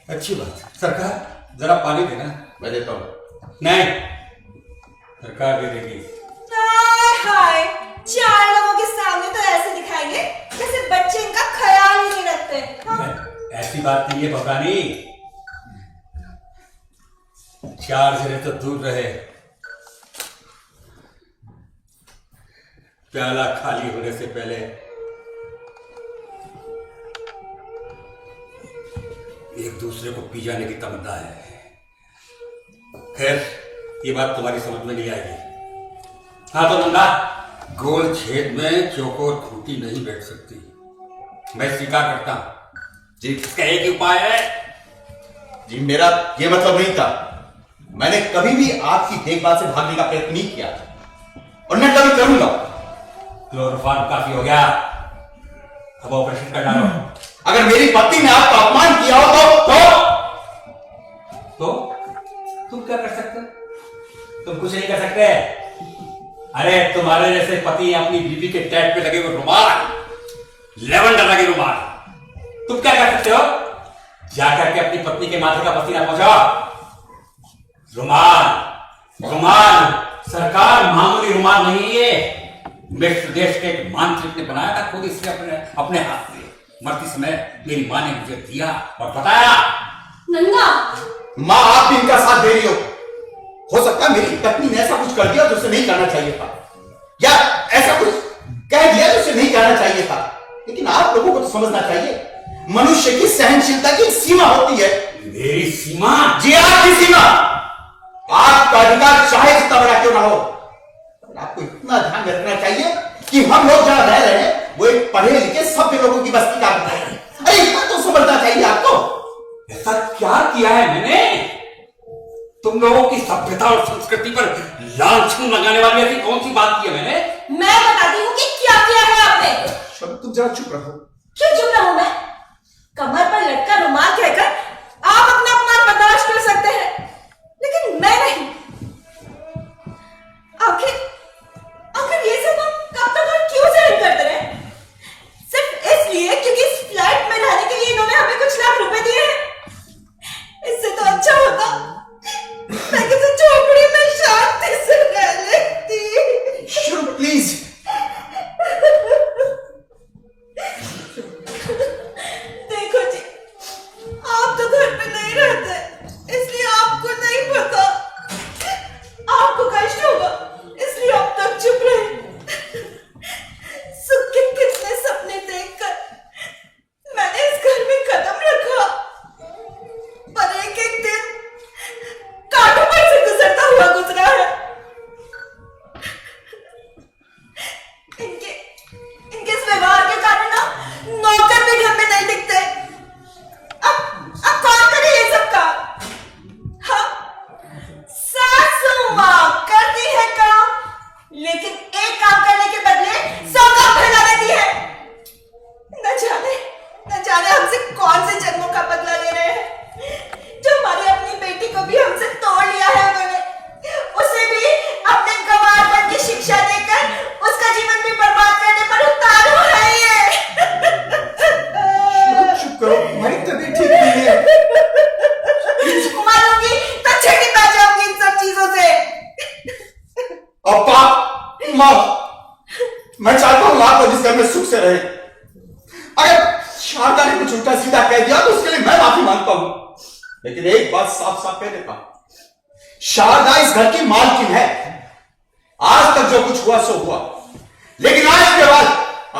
अच्छी बात है। सरकार जरा पानी देना। मैं देता हूं। नहीं, सरकार दे देगी। हाय, 4 लोगों के सामने तो ऐसे दिखाएंगे जैसे बच्चे इनका ख्याल ही नहीं रखते। हाँ? ऐसी बात नहीं है भगवानी। 4 जने तो दूर रहे, प्याला खाली होने से पहले एक दूसरे को पी जाने की तमन्ना है। खैर, ये बात तुम्हारी समझ में नहीं आएगी। हाँ तो नंदा, गोल छेद में चौकोर खूंटी नहीं बैठ सकती, मैं स्वीकार करता हूं। जी, इसका एक ही उपाय है। जी, मेरा ये मतलब नहीं था। मैंने कभी भी आपकी देखभाल से भागने का प्रयत्न नहीं किया और न कभी करूंगा। क्लोरोफॉर्म काफी हो गया, अब ऑपरेशन कर डालो। अगर मेरी पत्नी ने आपका अपमान किया हो तो तुम क्या कर सकते हो? तुम कुछ नहीं कर सकते। अरे तुम्हारे जैसे पति अपनी बीवी के टैट पे लगे हुए रुमाल, लेवेंडर लगे रुमाल, तुम क्या कर सकते हो? जाकर के अपनी पत्नी के माथे का पसीना पहुंचाओ। रुमाल रुमाल सरकार मामूली रुमाल नहीं है। मिस्र देश के एक मांत्रिक ने बनाया था खुद इसे अपने हाथ से। मरते समय मेरी माँ ने मुझे दिया और बताया। नंदा, माँ आप भी इनका साथ दे रही हो सकता है मेरी पत्नी ने ऐसा कुछ कर दिया जो उसे नहीं करना चाहिए था, या ऐसा कुछ कह दिया जो उसे नहीं कहना चाहिए था। लेकिन आप लोगों को तो समझना चाहिए मनुष्य की सहनशीलता की एक सीमा होती है। मेरी सीमा? जी, आपकी सीमा। आपका अधिकार चाहे जितना बड़ा क्यों ना हो, आपको इतना ध्यान रखना चाहिए कि हम लोग जहां रह रहे हैं वो एक पढ़े लिखे सभ्य लोगों की बस्ती का है। अरे इतना तो समझना चाहिए आपको। ऐसा क्या किया है मैंने? तुम लोगों की सभ्यता और संस्कृति पर लांछन लगाने वाली ऐसी कौन सी बात की है मैंने? मैं बताती हूँ कि क्या किया है आपने। शब्द तुम जरा चुप रहो। क्यों चुप रहूं मैं? कमर पर लटका रुमाल कहकर आप अपना अपमान बर्दाश्त कर सकते हैं, लेकिन मैं नहीं। आखिर ये सब हम कब तक और क्यों सहन करते रहे? सिर्फ इसलिए क्योंकि इस फ्लैट में रहने के लिए इन्होंने हमें कुछ लाख रुपए दिए हैं। इससे तो अच्छा होता मैं किसी झोपड़ी में शांति से रह लेती। शुरू प्लीज। देखो जी, आप तो माँ, मैं चाहता हूं आप लोग इस घर में सुख से रहे। अगर शारदा ने कुछ उल्टा सीधा कह दिया तो उसके लिए मैं माफी मांगता हूं, लेकिन एक बात साफ साफ कह देता हूं, शारदा इस घर की मालकिन है। आज तक जो कुछ हुआ सो हुआ, लेकिन आज के बाद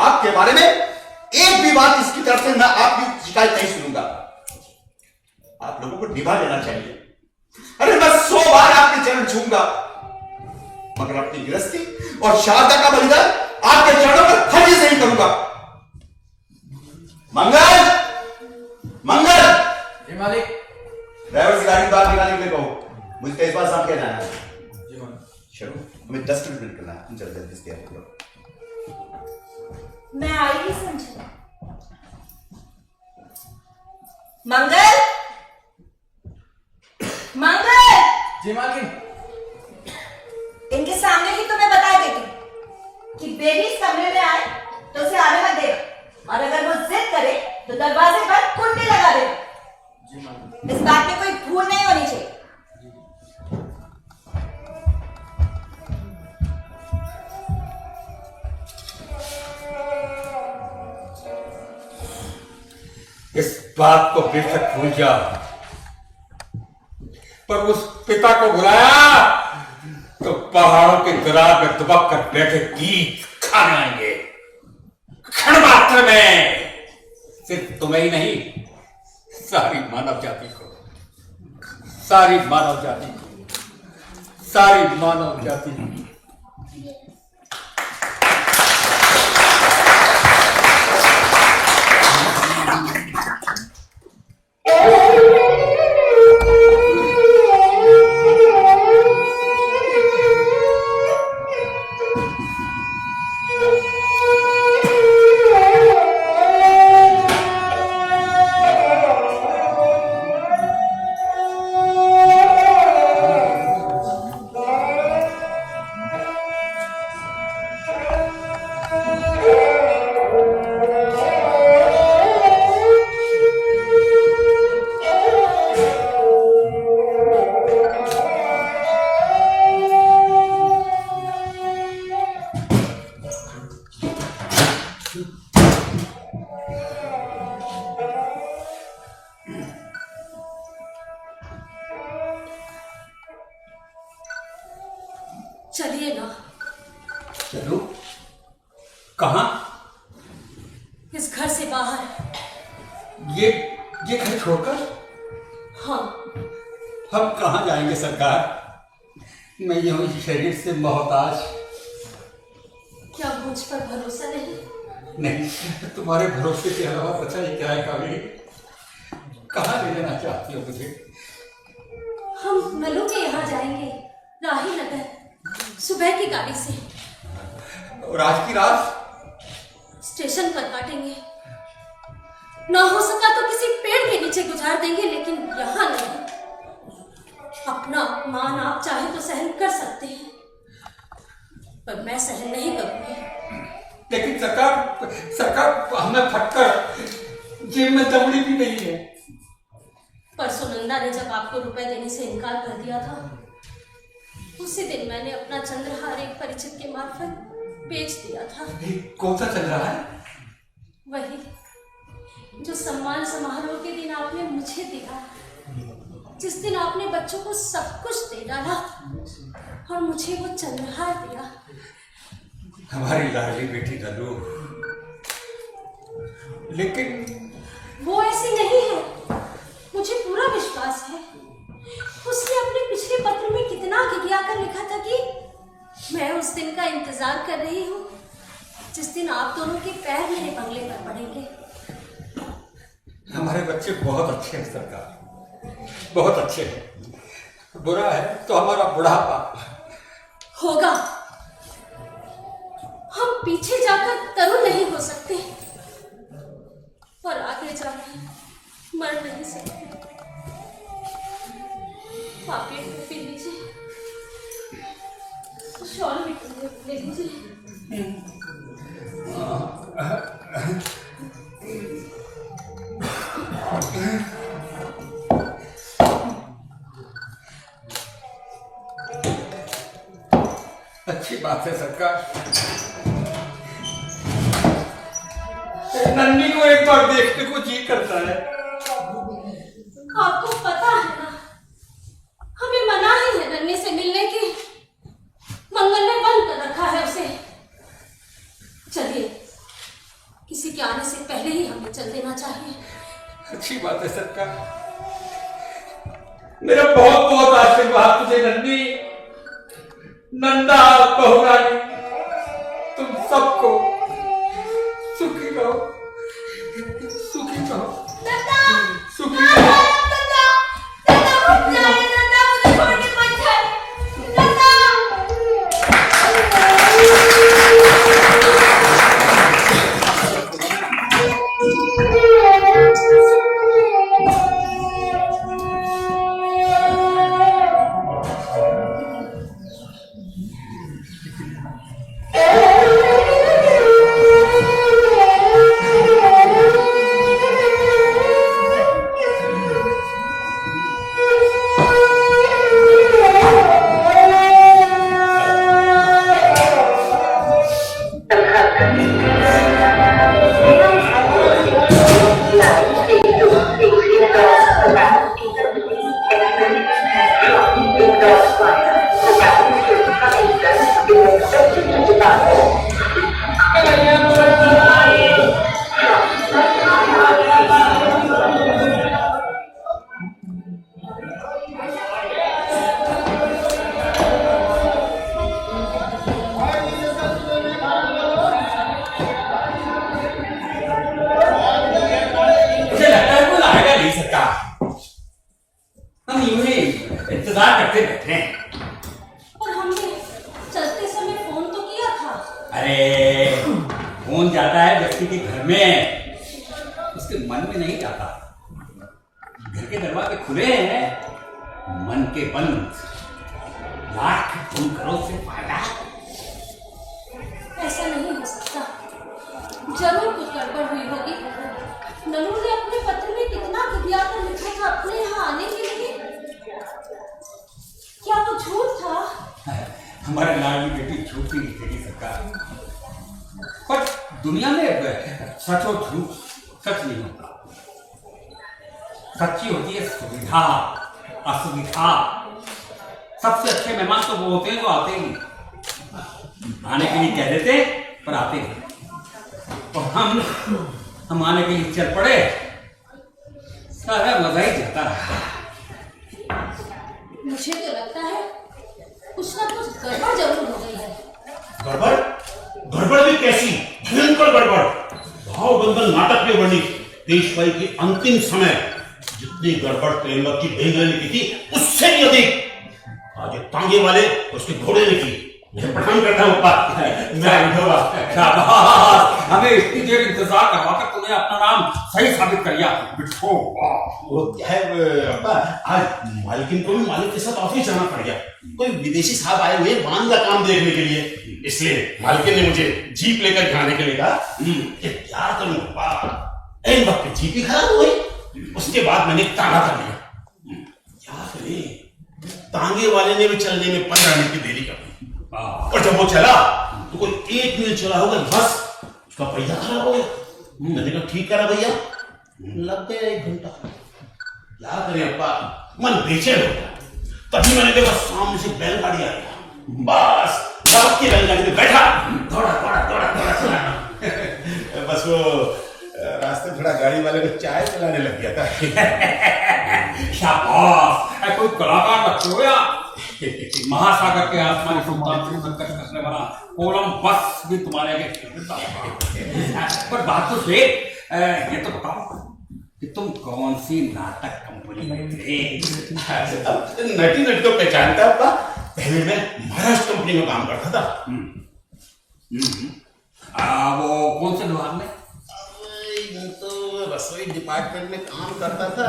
आपके बारे में एक भी बात इसकी तरफ से मैं आपकी शिकायत नहीं सुनूंगा। आप लोगों को निभा लेना चाहिए। अरे मैं 100 बार आपके चरण छूंगा, मगर अपनी गृहस्थी और शारदा का बलिदान आपके चरणों पर हर्ज नहीं करूंगा। मंगल, मंगल, जी मालिक। ड्राइवर से गाड़ी बाहर निकालने के लिए कहो, मुझे तेज बात सामने जाना है। जी मालिक। चलो, हमें 10 मिनट निकलना है, तुम जल्दी जल्दी से तैयार करो। मैं आई ही समझा। मंगल, मंगल, जी मालिक। इनके सामने ही तुम्हें बता देती कि बेबी इस कमरे में आए तो उसे आने मत देना, और अगर वो जिद करे तो दरवाजे पर कुंडी लगा देना। जी मालिक। इस बात में कोई भूल नहीं होनी चाहिए। इस बात को बेशक भूल जा, पर उस पिता को बुलाया तो पहाड़ों के दरार में दुबक कर बैठे गीत खाने आएंगे। क्षण मात्र में सिर्फ तुम्हें ही नहीं, सारी मानव जाति को, सारी मानव जाति को, सारी मानव जाति को। चलिए ना। चलो, कहां? इस घर से बाहर। ये घर छोड़कर? हाँ। हम कहां जाएंगे सरकार? मैं यूं ही शरीर से मोहताज। क्या मुझ पर भरोसा नहीं? नहीं, तुम्हारे भरोसे के अलावा पता ही क्या है कभी। कहां ले जाना चाहती हो मुझे? हम नलू के यहाँ जाएंगे, राही नगर, सुबह की गाड़ी से। और आज की रात स्टेशन पर काटेंगे। ना हो सका तो किसी पेड़ के नीचे गुजार देंगे, लेकिन यहाँ नहीं। अपना अपमान आप चाहे तो सहन कर सकते हैं, पर मैं सहन नहीं करूंगी। लेकिन सरकार हमें फटकर जेब में दमड़ी भी नहीं है। पर सुनंदा ने जब आपको रुपए देने से इनकार कर दिया था, उसी दिन मैंने अपना चंद्रहार एक परिचित के मार्फत बेच दिया था। कौन सा चल रहा है? वही जो सम्मान समारोह के दिन आपने मुझे दिया, जिस दिन आपने बच्चों को सब कुछ दे डाला और मुझे वो चंद्रहार दिया। हमारी लाडली बेटी नलू, लेकिन वो ऐसी नहीं है, मुझे पूरा विश्वास है। उसने अपने पिछले पत्र में कितना गिगिया कर लिखा था कि मैं उस दिन का इंतजार कर रही हूँ जिस दिन आप दोनों के पैर मेरे बंगले पर पड़ेंगे। हमारे बच्चे बहुत अच्छे हैं सरकार, बहुत अच्छे हैं। बुरा है तो हमारा बुढ़ापा होगा। हम पीछे जाकर तरुण नहीं हो सकते और आगे जाकर मर नहीं सकते। आप ये टोपी लीजिए, शॉल भी ले लीजिए। अच्छी अच्छी बात है सरकार। नन्ही को एक बार देखने को जी करता है। आपको पता है ना, हमें मना ही है नन्ही से मिलने की। मंगल ने बंद कर रखा है उसे। चलिए, किसी के आने से पहले ही हमें चल देना चाहिए। अच्छी बात है सरकार। मेरा बहुत बहुत आशीर्वाद तुझे नन्ही, नंदा, बहुरानी, तुम सबको सुखी रहो, सुखी रहो, सुखी रहो। इंतजार करते बैठे हैं। और हमने चलते समय फोन तो किया था। अरे फोन जाता है व्यक्ति के घर में, उसके मन में नहीं जाता। घर के दरवाजे खुले हैं, मन के बंद। लाख फोन करो से फायदा। ऐसा नहीं हो सकता, जरूर कुछ गड़बड़ हुई होगी। ननू ने अपने पत्र में कितना घटिया कर लिखा था अपने यहाँ आने के लिए। क्या वो झूठ था? हमारे लाडली बेटी झूठ ही लिखेगी सरकार। पर दुनिया में सच और झूठ सच नहीं होता। सच्ची होती है सुविधा, असुविधा। सबसे अच्छे मेहमान तो वो होते हैं जो आते ही आने के लिए कह देते पर आते नहीं। और हम आने के लिए चल पड़े, सारा मजा ही जाता है। मुझे तो लगता है कुछ ना कुछ गड़बड़ जरूर हो गई है। गड़बड़? गड़बड़ भी कैसी? भयंकर गड़बड़। भावबंधन नाटक में बनी पेशवाई के अंतिम समय जितनी गड़बड़ प्रेमवत की बहन ने की थी, उससे भी अधिक आज तांगे वाले उसके घोड़े ने की। मैं प्रणाम करता हूँ शाबाश, हमें इतनी देर इंतजार करवाकर तूने अपना नाम सही साबित कर दिया। बिट्ठो वो क्या है अब्बा, आज मालकिन को भी मालिक के साथ ऑफिस जाना पड़ गया। कोई विदेशी साहब आए हुए बांध का काम देखने के लिए, इसलिए मालकिन ने मुझे जीप लेकर खाने के लिए कहा। क्या करूं अब्बा, इन वक्त जीप ही खराब हो गई। उसके बाद मैंने तांगा कर लिया। क्या करें, तांगे वाले ने भी चलने में 15 मिनट की देरी कर दी। और जब वो चला तो कोई 1 मिनट चला होगा, बस उसका पहिया खराब हो गया। मैंने कहा ठीक करा भैया, लग गया 1 घंटा। क्या करें अब्बा, मन बेचैन हो गया। तभी मैंने देखा सामने से बैलगाड़ी आ गया। बस लपक के बैलगाड़ी में बैठा, दौड़ा दौड़ा दौड़ा दौड़ा दौड़ा। बस वो रास्ते थोड़ा गाड़ी वाले को चाय पिलाने लग गया था। शाबाश, कोई कलाकार रखे हो या महासागर के आसमानी सुल्तान से संकट करने वाला कोलंबस भी तुम्हारे आगे। पर बात तो से ये तो बताओ कि तुम कौन सी नाटक कंपनी में थे? नटी नटी तो पहचानता अब्बा। पहले मैं महाराष्ट्र कंपनी में काम करता था। वो कौन से विभाग में? तो रसोई डिपार्टमेंट में काम करता था,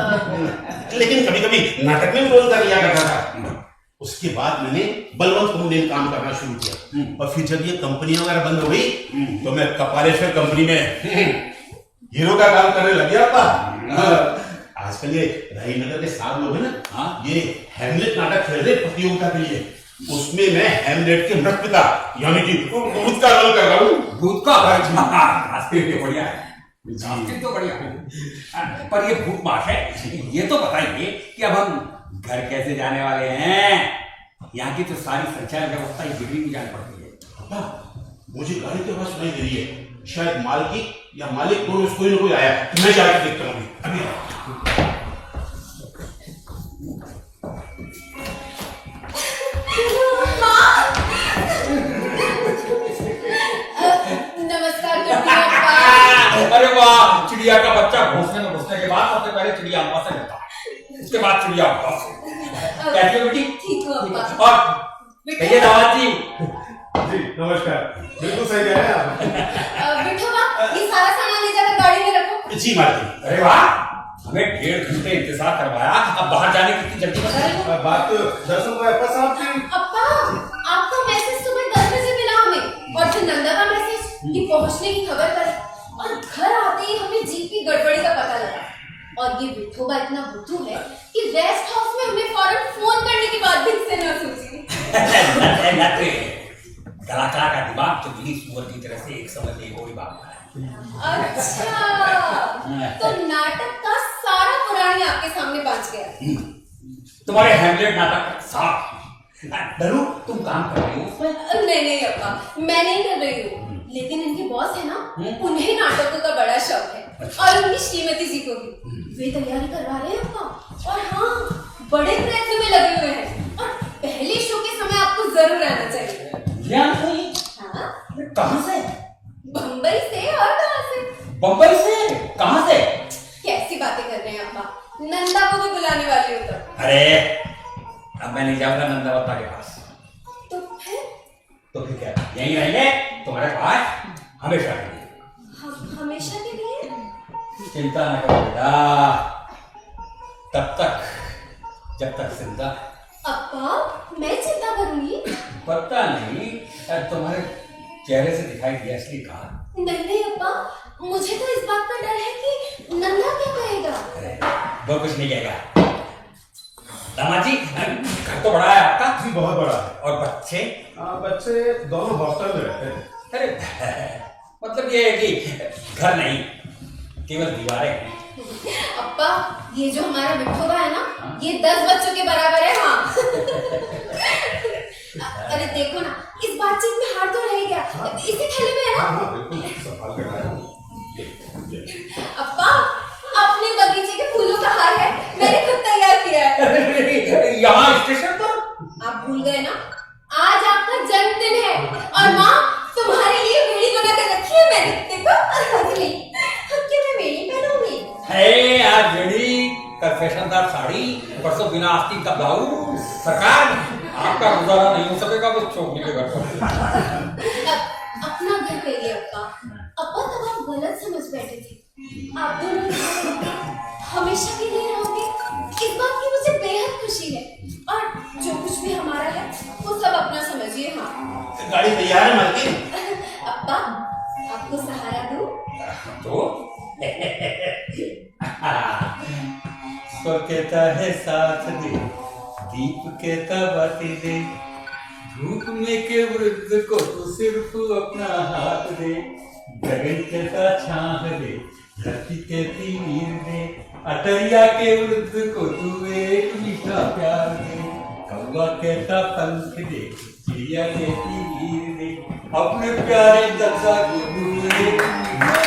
लेकिन कभी कभी नाटक में रोल कर लिया करता था। उसके बाद मैंने बलवंत कंपनी में काम करना शुरू किया। और फिर जब ये कंपनी वगैरह बंद हो गई तो मैं कपालेश्वर कंपनी में हीरो का काम करने लग गया था। आजकल ये रायनगर के साथ लोग हैं ना, ये हेमलेट नाटक खेल रहे प्रतियोगिता के लिए। उसमें मैं हेमलेट के मृत पिता यानी कि भूत का रोल कर रहा हूँ। भूत का रास्ते तो बढ़िया है, रास्ते तो बढ़िया है, पर ये भूत मार है। ये तो बताइए कि अब हम घर कैसे जाने वाले हैं? यहाँ की तो सारी संचार व्यवस्था बिगड़ी हुई जानी पड़ती है। पापा मुझे गाड़ी की आवाज सुनाई दे रही है, शायद मालकी या मालिक दोनों कोई ना कोई आया है। मैं जाकर देखता हूँ अभी। नमस्कार करती हूँ अप्पा। अरे वाह, चिड़िया का बच्चा घोंसले में घुसने के बाद सबसे पहले चिड़िया अम्मा से मिलता है, उसके बाद चिड़िया अम्मा से। कैसी हो बेटी? ठीक हो अप्पा। और कहिए दामाद जी। जी नमस्कार, बिल्कुल सही कह रहे हैं आप। बिट्टू बा, ये सारा सामान ले जाकर गाड़ी में रखो। जी मालकिन। अरे वाह, हमें 1.5 घंटे इंतजार करवाया, अब बाहर जाने की कितनी जल्दी बता रहे हो? बात तो दरअसल मैं अप्पा साहब की। अप्पा, आपका मैसेज सुबह 10 बजे मिला हमें, और फिर नंदा का मैसेज कि पहुंचने की खबर करें, और घर आते ही हमें जीप की गड़बड़ी का पता लगा। और ये बिट्ठोबा इतना बुद्धू है कि रेस्ट हाउस में हमें फौरन फोन करने की बात भी इससे न सूझी। कलाकार का दिमाग तो बिल्ली सुअर की तरह से एक समय में कोई बात है। अच्छा, तो नाटक का सारा पुरानी आपके सामने पहुंच गया। तुम्हारे हेमलेट नाटक साफ। डरू, तुम काम कर रही हो उसमें? नहीं अप्पा, मैं नहीं कर रही हूँ, लेकिन इनके बॉस है ना, उन्हें नाटकों का बड़ा शौक है, और उनकी श्रीमती जी को भी। वे तैयारी करवा रहे हैं अप्पा, और हाँ, बड़े प्रयत्न में लगे हुए हैं, और पहले शो के समय आपको जरूर आना चाहिए। हाँ? कहाँ से? बम्बई से, और कहाँ से? बम्बई से? कहाँ से? कैसी बातें कर रहे हैं अप्पा, नंदा को भी बुलाने वाली हो तो। अरे अब मैं नहीं जाऊंगा नंदावता के पास। तो फिर? तो फिर क्या, यहीं रहेंगे तुम्हारे पास हमेशा के लिए। हमेशा के लिए? चिंता न करो बेटा, तब तक जब तक जिंदा। अप्पा, मैं चिंता करूंगी? पता नहीं, तुम्हारे चेहरे से दिखाई दिया इसलिए कहा। नहीं अप्पा, मुझे तो इस बात का डर है कि नंदा क्या कहेगा। अरे वो कुछ नहीं कहेगा। दामाद जी, घर तो बड़ा है आपका? जी बहुत बड़ा है। और बच्चे? बच्चे दोनों हॉस्टल में रहते हैं। अरे मतलब ये है कि घर नहीं, केवल दीवारें हैं। अप्पा, ये जो हमारा बिट्ठोबा है ना, ये 10 बच्चों के बराबर है। हाँ। अरे देखो ना, इस बातचीत में हार तो रह गया, इसी थैले में है ना? हाँ बिल्कुल, संभाल कर लाया हूँ। अप्पा, अपने बगीचे के फूलों का हार है, मैंने खुद तैयार किया है। यहाँ स्टेशन पर? आप भूल गए ना, आज आपका जन्मदिन है, और माँ तुम्हारे लिए बेड़ी बना कर रखी है मैंने। देखो, क्या मैं बेड़ी पहनूंगी? है आज बेड़ी, कल फैशनदार साड़ी, परसों बिना आस्तीन का ब्लाउज। सरकार, आपका गुजारा नहीं हो सकेगा, वो चौकी के घर पर। अपना घर कहिए अप्पा। अप्पा तब आप गलत समझ बैठे थे। आप दोनों हमेशा के लिए रहोगे, इस बात की मुझे बेहद खुशी है, और जो कुछ भी हमारा है वो सब अपना समझिए। हाँ, गाड़ी तैयार है मालकिन। अप्पा, आपको सहारा दूं? तो स्वर कहता है साथ दे, दीप कहता बाती दे, धूप में के वृद्ध को तू सिर्फ अपना हाथ दे, गगन कहता छाह दे, धरती कहती नीर दे, अटरिया के वृद्ध को तू एक मीठा प्यार दे, कौवा कहता पंख दे, चिड़िया कहती नीर दे, अपने प्यारे दर्जा को तू एक मीठा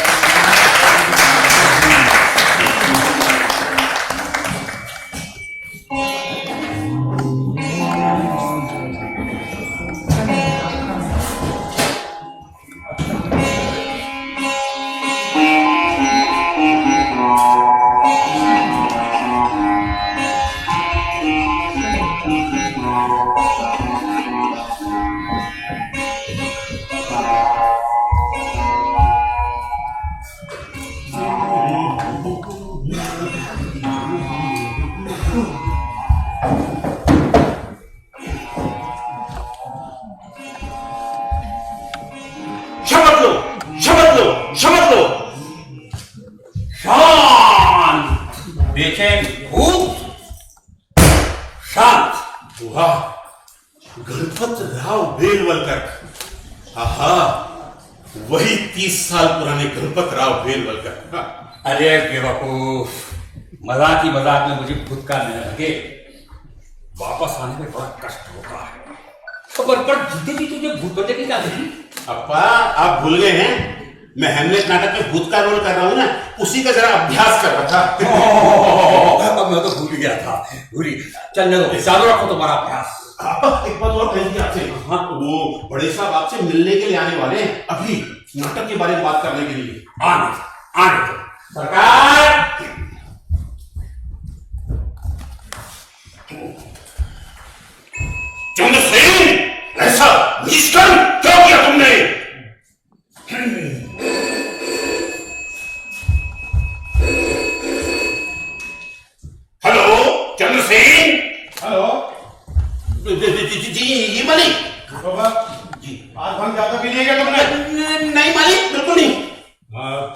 गणपत राव बेलवलकर। आहा, वही 30 साल पुराने गणपत राव बेलवलकर। अरे बेवकूफ, मजाक ही मजाक में मुझे खुद का नहीं लगे, वापस आने में बड़ा कष्ट होता है। पर जीते जी तुझे भूत बनने की क्या थी? अप्पा, आप भूल गए हैं, मैं हेमलेट नाटक में भूत का रोल कर रहा हूँ ना, उसी का जरा अभ्यास कर रहा था। अब मैं तो भूल गया था। भूली, चलने दो, चालू रखो तुम्हारा अभ्यास। एक बात और कही थी आपसे। हाँ, वो बड़े साहब आपसे मिलने के लिए आने वाले हैं, अभी नाटक के बारे में बात करने के लिए। आने दो। सरकार, चंद्र सेन, ऐसा निष्कर्म क्यों किया तुमने? हेलो चंद्र सेन। हेलो जी ये मालिक। बाबा जी आज भंग ज्यादा पी लिया क्या तुमने? नहीं मालिक, बिल्कुल नहीं।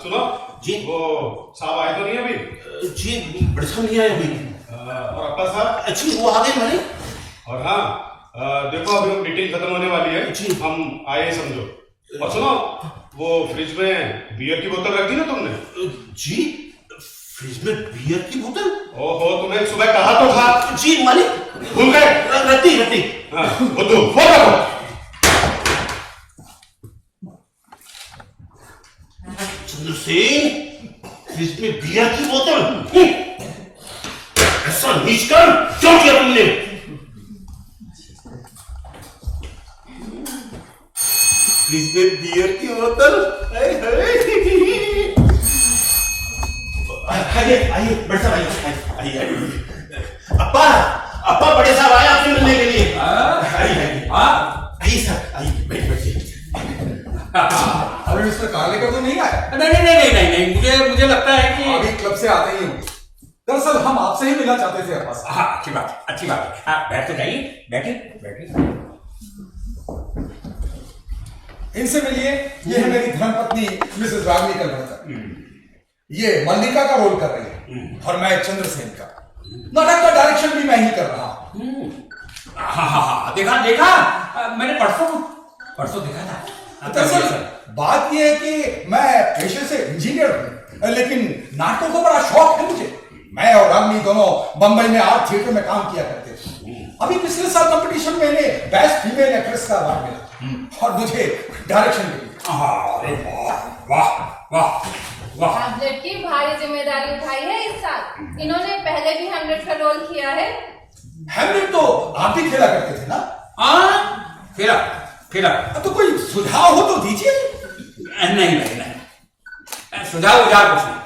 सुनो जी। वो साहब आए तो नहीं अभी? जी बड़े साहब नहीं आए अभी। और अप्पा साहब? अच्छी वो आ गए मालिक। और हाँ, देखो अभी मीटिंग खत्म होने वाली है जी। हम आए समझो। और सुनो, वो फ्रिज में बियर की बोतल रखी ना तुमने? जी फ्रिज में बियर की बोतल? ओहो, तुम्हें सुबह कहा तो था। जी मालिक, भूल गए? रत्ती। हाँ, बुद्धू वो करो। चंद्रसेन, फ्रिज में बियर की बोतल? ऐसा नीच काम क्यों किया तुमने? फ्रिज में बियर की बोतल? आइए बड़े साहब, आइए। अप्पा बड़े साहब आए आपसे मिलने के लिए। आइए सर, आइए बैठिए। अभी मिस्टर कार्लेकर तो नहीं आया? नहीं, मुझे लगता है कि अभी क्लब से आते ही हूँ। दरअसल हम आपसे ही मिलना चाहते थे अब्बास। हाँ, अच्छी बात है। बैठ तो जाइए, बैठिए। इनसे मिलिए, ये है मेरी धर्मपत्नी मिसेस रागनी कलवर्कर। ये मल्लिका का रोल कर रही है और मैं चंद्रसेन का। नाटक का डायरेक्शन भी मैं ही कर रहा हूँ। हाँ, देखा मैंने परसों देखा था। दरअसल बात यह है कि मैं पेशे से इंजीनियर हूँ, लेकिन नाटकों का बड़ा शौक है मुझे। मैं और रागनी दोनों बंबई में आर्ट थिएटर में काम किया करते थे। अभी पिछले साल कंपटीशन में इन्हें बेस्ट फीमेल एक्ट्रेस का अवार्ड मिला और मुझे डायरेक्शन मिली। अरे वाह। हैमलेट की भारी जिम्मेदारी उठाई है इस साल। इन्होंने पहले भी हैमलेट का रोल किया है। हैमलेट तो आप ही खेला करते थे ना? खेला। तो कोई सुझाव हो तो दीजिए। नहीं, सुझाव कुछ नहीं।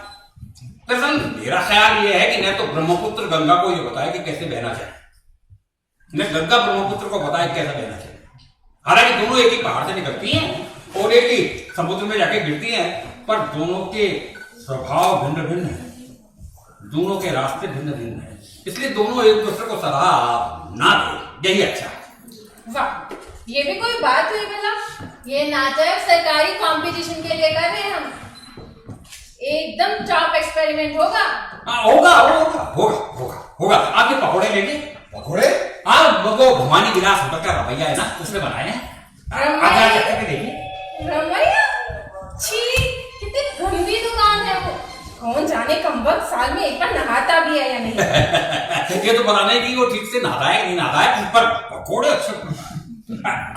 दरअसल मेरा ख्याल ये है कि न तो ब्रह्मपुत्र गंगा को ये बताए कि कैसे बहना चाहिए, न गंगा ब्रह्मपुत्र को बताए कैसे बहना चाहिए। हालांकि दोनों एक ही पहाड़ से निकलती हैं और एक ही समुद्र में जाके गिरती हैं, पर दोनों के स्वभाव भिन्न है, दोनों के रास्ते भिन्न हैं। इसलिए दोनों एक दूसरे को सलाह ना दे, यही अच्छा है। वाह, ये भी कोई बात हुई भला? ये नाटक सरकारी कंपटीशन के लिए कर रहे हैं हम। एकदम टॉप एक्सपेरिमेंट होगा। होगा। आपके पकौड़े लेंगे? पकौड़े? वो भवानी विलास होटल का रवैया है ना, उसने बनाए हैं। रमैया? छी, कितनी गंदी दुकान है वो। कौन जाने कमबख्त साल में एक बार नहाता भी है या नहीं। ये तो बनाने की वो ठीक से नहाता है कि नहीं नहाता है, पर पकौड़े अच्छे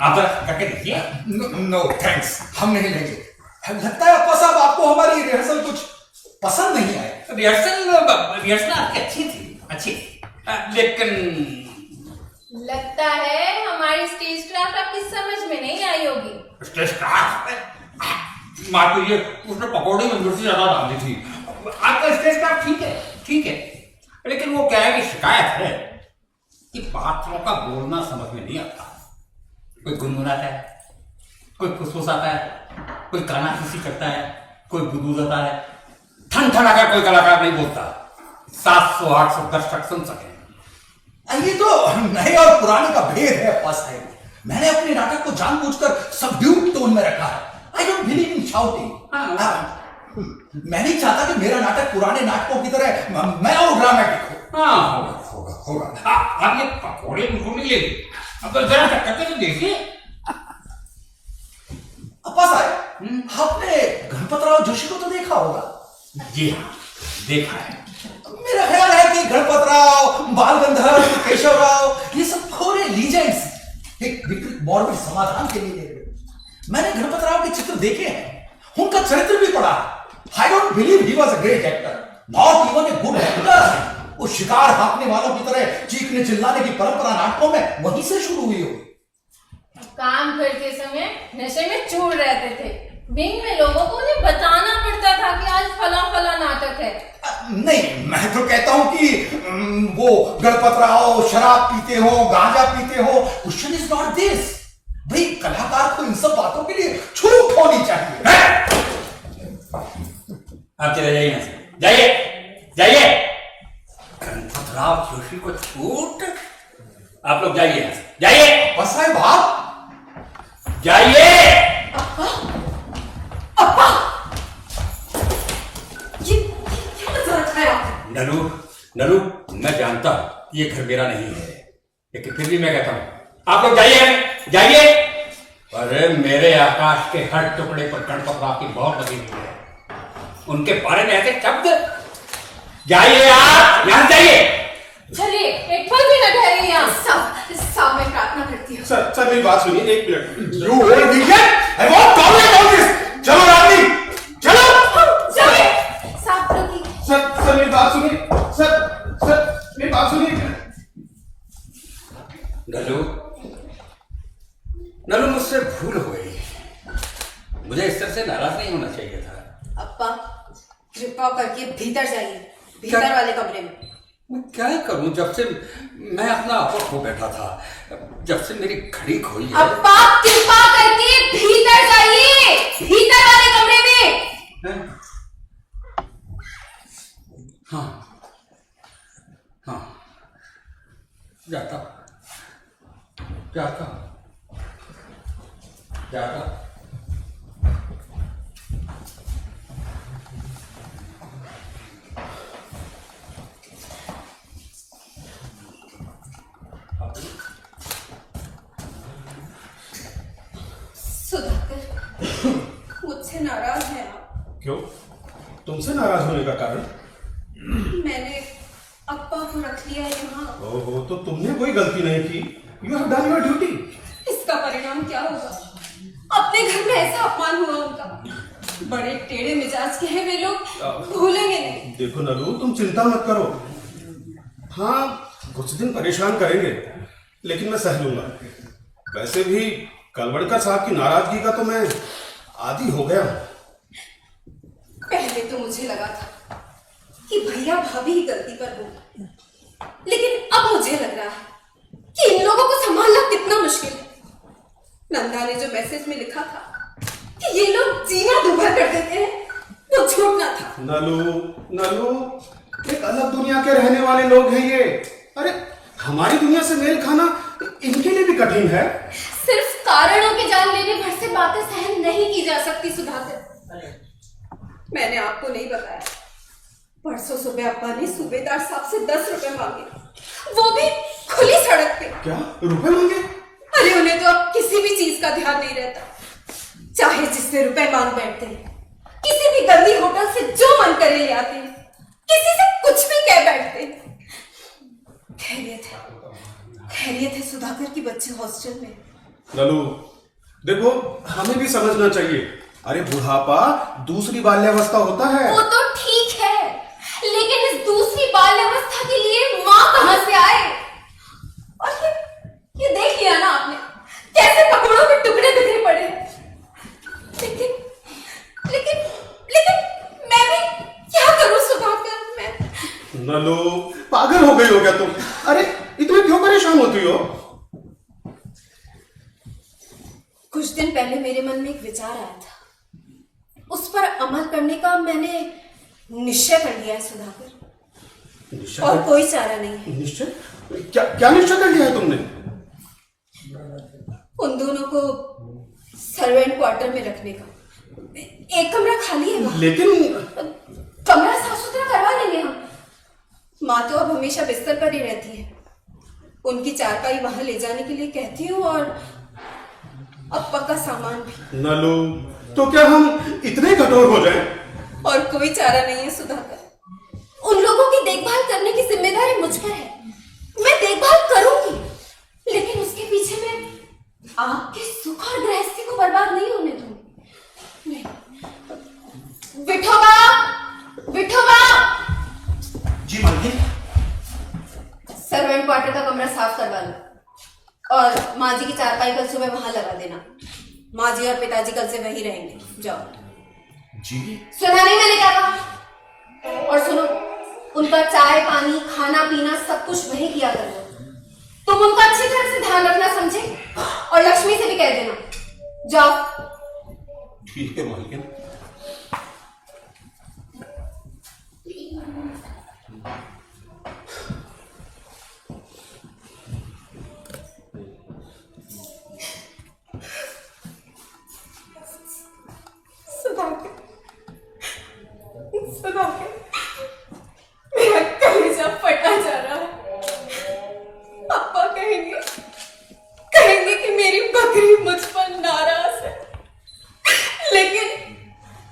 आप करके देखिए। नो थैंक्स, हम नहीं लेंगे। लगता है अप्पा साहब आपको हमारी रिहर्सल कुछ पसंद नहीं आई। रिहर्सल आपकी अच्छी थी, लेकिन लगता है हमारी स्टेज क्राफ्ट आपकी समझ में नहीं आई होगी। स्टेज क्राफ्ट मार तो ये उसने पकौड़े में मिर्ची ज्यादा डाल दी थी। आपका स्टेज क्राफ्ट ठीक है, लेकिन वो क्या है कि शिकायत है कि पात्रों का बोलना समझ में नहीं आता। कोई गुनगुनाता है, कोई फुसफुसाता है, कोई कानाफूसी करता है, कोई गुदगुदाता है। ठन-ठनाकर कोई कलाकार नहीं बोलता। 700-800 दर्शक सुन सके। ये तो नए और पुराने का भेद है अप्पा साहब। मैंने अपने नाटक को जानबूझकर सबड्यूड टोन में रखा है। I don't believe in shouting. मैं नहीं चाहता कि मेरा नाटक पुराने नाटकों की तरह मेलोड्रामेटिक हो। होगा। आप ये पकौड़े बिल्कुल नहीं लेंगे, अब जरा टक्कर तो देखिए। अप्पा साहब, आपने गणपतराव जोशी को तो देखा होगा। जी हाँ, देखा है। मेरा ख्याल है कि गणपतराव, बाल गंधर्व, केशव राव, ये सब पूरे लीजेंड्स एक विकृत मॉर्बिड समाधान के लिए गए। मैंने गणपतराव के चित्र देखे हैं, उनका चरित्र भी पढ़ा। I don't believe he was a great actor, not even a good actor. वो शिकार हाँकने वालों की तरह चीखने चिल्लाने की परंपरा नाटकों में वहीं से शुरू हुई होगी। काम करते समय नशे में चूर रहते थे। विंग में लोगों को उन्हें बताना पड़ता था कि आज फला फला नाटक है। नहीं, मैं तो कहता हूं कि वो गणपतराव शराब पीते हो, गांजा पीते हो, क्वेश्चन इज नॉट दिस। भाई कलाकार को इन सब बातों के लिए छूट होनी चाहिए। आप चले जाइए यहाँ से, जाइए जाइए। गणपतराव जोशी को छूट? आप लोग जाइए यहाँ से, जाइए। बस साहब आप जाइए। अप्पा, ये मजाक है आपने? नलू, नलू, मैं जानता हूं ये घर मेरा नहीं है, लेकिन फिर भी मैं कहता हूं आप लोग जाइए, जाइए। अरे मेरे आकाश के हर टुकड़े पर गणपतराव की बहुत लगी हुई है, उनके बारे में ऐसे शब्द। जाइए आप, यहां जाइए। चलिए, एक पल भी न ठहरिए यहाँ। साहब मैं प्रार्थना करती हूँ। सर मेरी बात सुनिए, एक minute. You old idiot! I want to talk about this. चलो रानी, चलो। चलिए साहब रुकिए। सर मेरी बात सुनिए, सर मेरी बात सुनिए। नलू, नलू, मुझसे भूल हो गई। मुझे इस तरह से नाराज नहीं होना चाहिए था। अप्पा कृपा करके भीतर जाइए, भीतर वाले कमरे में। मैं क्या करूं, जब से मैं अपना आपा खो बैठा था, जब से मेरी घड़ी खोई है। अप्पा कृपा करके भीतर जाइए, भीतर वाले कमरे में। हाँ हाँ, जाता जाता जाता। सुधाकर, मुझसे नाराज हैं आप? क्यों? तुमसे नाराज होने का कारण? मैंने अप्पा को रख लिया है यहाँ। ओहो, तो तुमने कोई गलती नहीं की। You have done your duty. इसका परिणाम क्या होगा? अपने घर में ऐसा अपमान हुआ उनका। बड़े टेढ़े मिजाज के हैं वे लोग, भूलेंगे नहीं। देखो नलू, तुम चिंता मत करो। हाँ, कुछ दिन परेशान करेंगे, लेकिन मैं सह लूंगा। वैसे भी कलवड़कर साहब की नाराजगी का तो मैं आदी हो गया हूं। पहले तो मुझे लगा था कि भैया भाभी ही गलती पर हो, लेकिन अब मुझे लग रहा है कि इन लोगों को संभालना कितना मुश्किल है। नंदा ने जो मैसेज में लिखा था कि ये लोग जीना दुभर कर देते हैं, वो झूठ ना था। नलू, एक अलग दुनिया के रहने वाले लोग हैं ये। अरे हमारी दुनिया से मेल खाना इनके लिए भी कठिन है। सिर्फ कारणों के जान लेने भर से बातें सहन नहीं की जा सकती सुधाकर। मैंने आपको नहीं बताया, परसों सुबह अब्बा ने सूबेदार साहब से 10 रुपए मांगे, वो भी खुली सड़क पे। क्या रुपए मांगे? अरे उन्हें तो अब किसी भी चीज का ध्यान नहीं रहता, चाहे जिससे रुपए मांग बैठते हैं, किसी भी गंदी होटल से जो मन करे ले आते हैं, किसी से कुछ भी कह बैठते हैं। खैरियत है सुधाकर की बच्चे हॉस्टल में। नलू देखो, हमें भी समझना चाहिए। अरे बुढ़ापा दूसरी बाल्यावस्था होता है। वो तो ठीक है, लेकिन इस दूसरी बाल्यावस्था के लिए माँ कहां से आए? और ये देख लिया ना आपने, कैसे पकौड़ों के टुकड़े बिखरे पड़े। लेकिन लेकिन लेकिन मैं भी क्या करूं सुधाकर? मैं नलू, पागल हो गई हो क्या तुम? अरे इतने क्यों परेशान होती हो? कुछ दिन पहले मेरे मन में एक विचार आया था, उस पर अमल करने का मैंने निश्चय कर लिया है सुधाकर, और कोई चारा नहीं है। निश्चय? क्या निश्चय कर लिया है तुमने? उन दोनों को सर्वेंट क्वार्टर में रखने का। एक कमरा खाली है वहां। लेकिन कमरा साफ सुथरा करवा लेंगे हम। माँ तो अब हमेशा बिस्तर पर ही रहती है, उनकी चारपाई वहां ले जाने के लिए कहती हूँ और अप्पा का सामान भी। नलू, तो क्या हम इतने कठोर हो जाएं? और कोई चारा नहीं है सुधाकर। उन लोगों की देखभाल करने की जिम्मेदारी मुझ पर है। मैं देखभाल करूंगी, लेकिन उसके पीछे मैं आपके सुख और गृहस्थी को बर्बाद नहीं होने दूंगी। विठोबा, विठोबा! जी मालकिन। सर्वेंट क्वार्टर का कमरा साफ करवा लो और माँ जी की चारपाई कल सुबह वहां लगा देना। माँ जी और पिताजी कल से वहीं रहेंगे। जाओ। जी। सुना नहीं मैंने क्या कहा? और सुनो, उनका चाय पानी खाना पीना सब कुछ वही किया करो। तुम उनका अच्छी तरह से ध्यान रखना, समझे? और लक्ष्मी से भी कह देना। जाओ। ठीक है मालकिन। मेरा कलेजा फटा जा रहा है। पापा कहेंगे कि मेरी बकरी मुझ पर नाराज है, लेकिन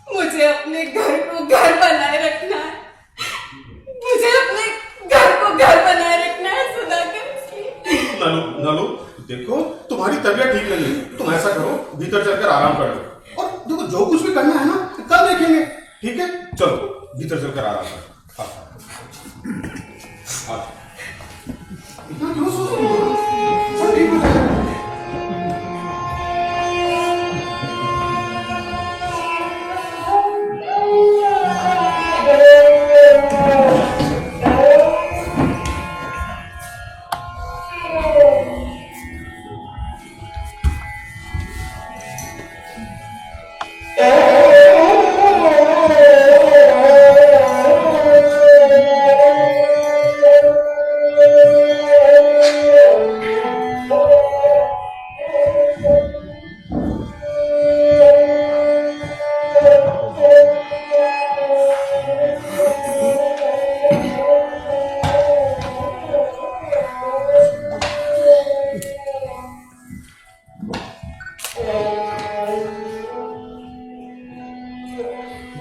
मुझे अपने घर को घर बनाए रखना है। मुझे अपने घर को घर बनाए रखना है सुधाकर। नलू, देखो तुम्हारी तबीयत ठीक नहीं है, तुम ऐसा करो भीतर चलकर आराम कर लो। और देखो जो कुछ भी करना है ना कल देखेंगे, ठीक है? चलो भीतर चलकर आराम करो। इतना क्यों सोच रही हो? सब ठीक हो जाएगा।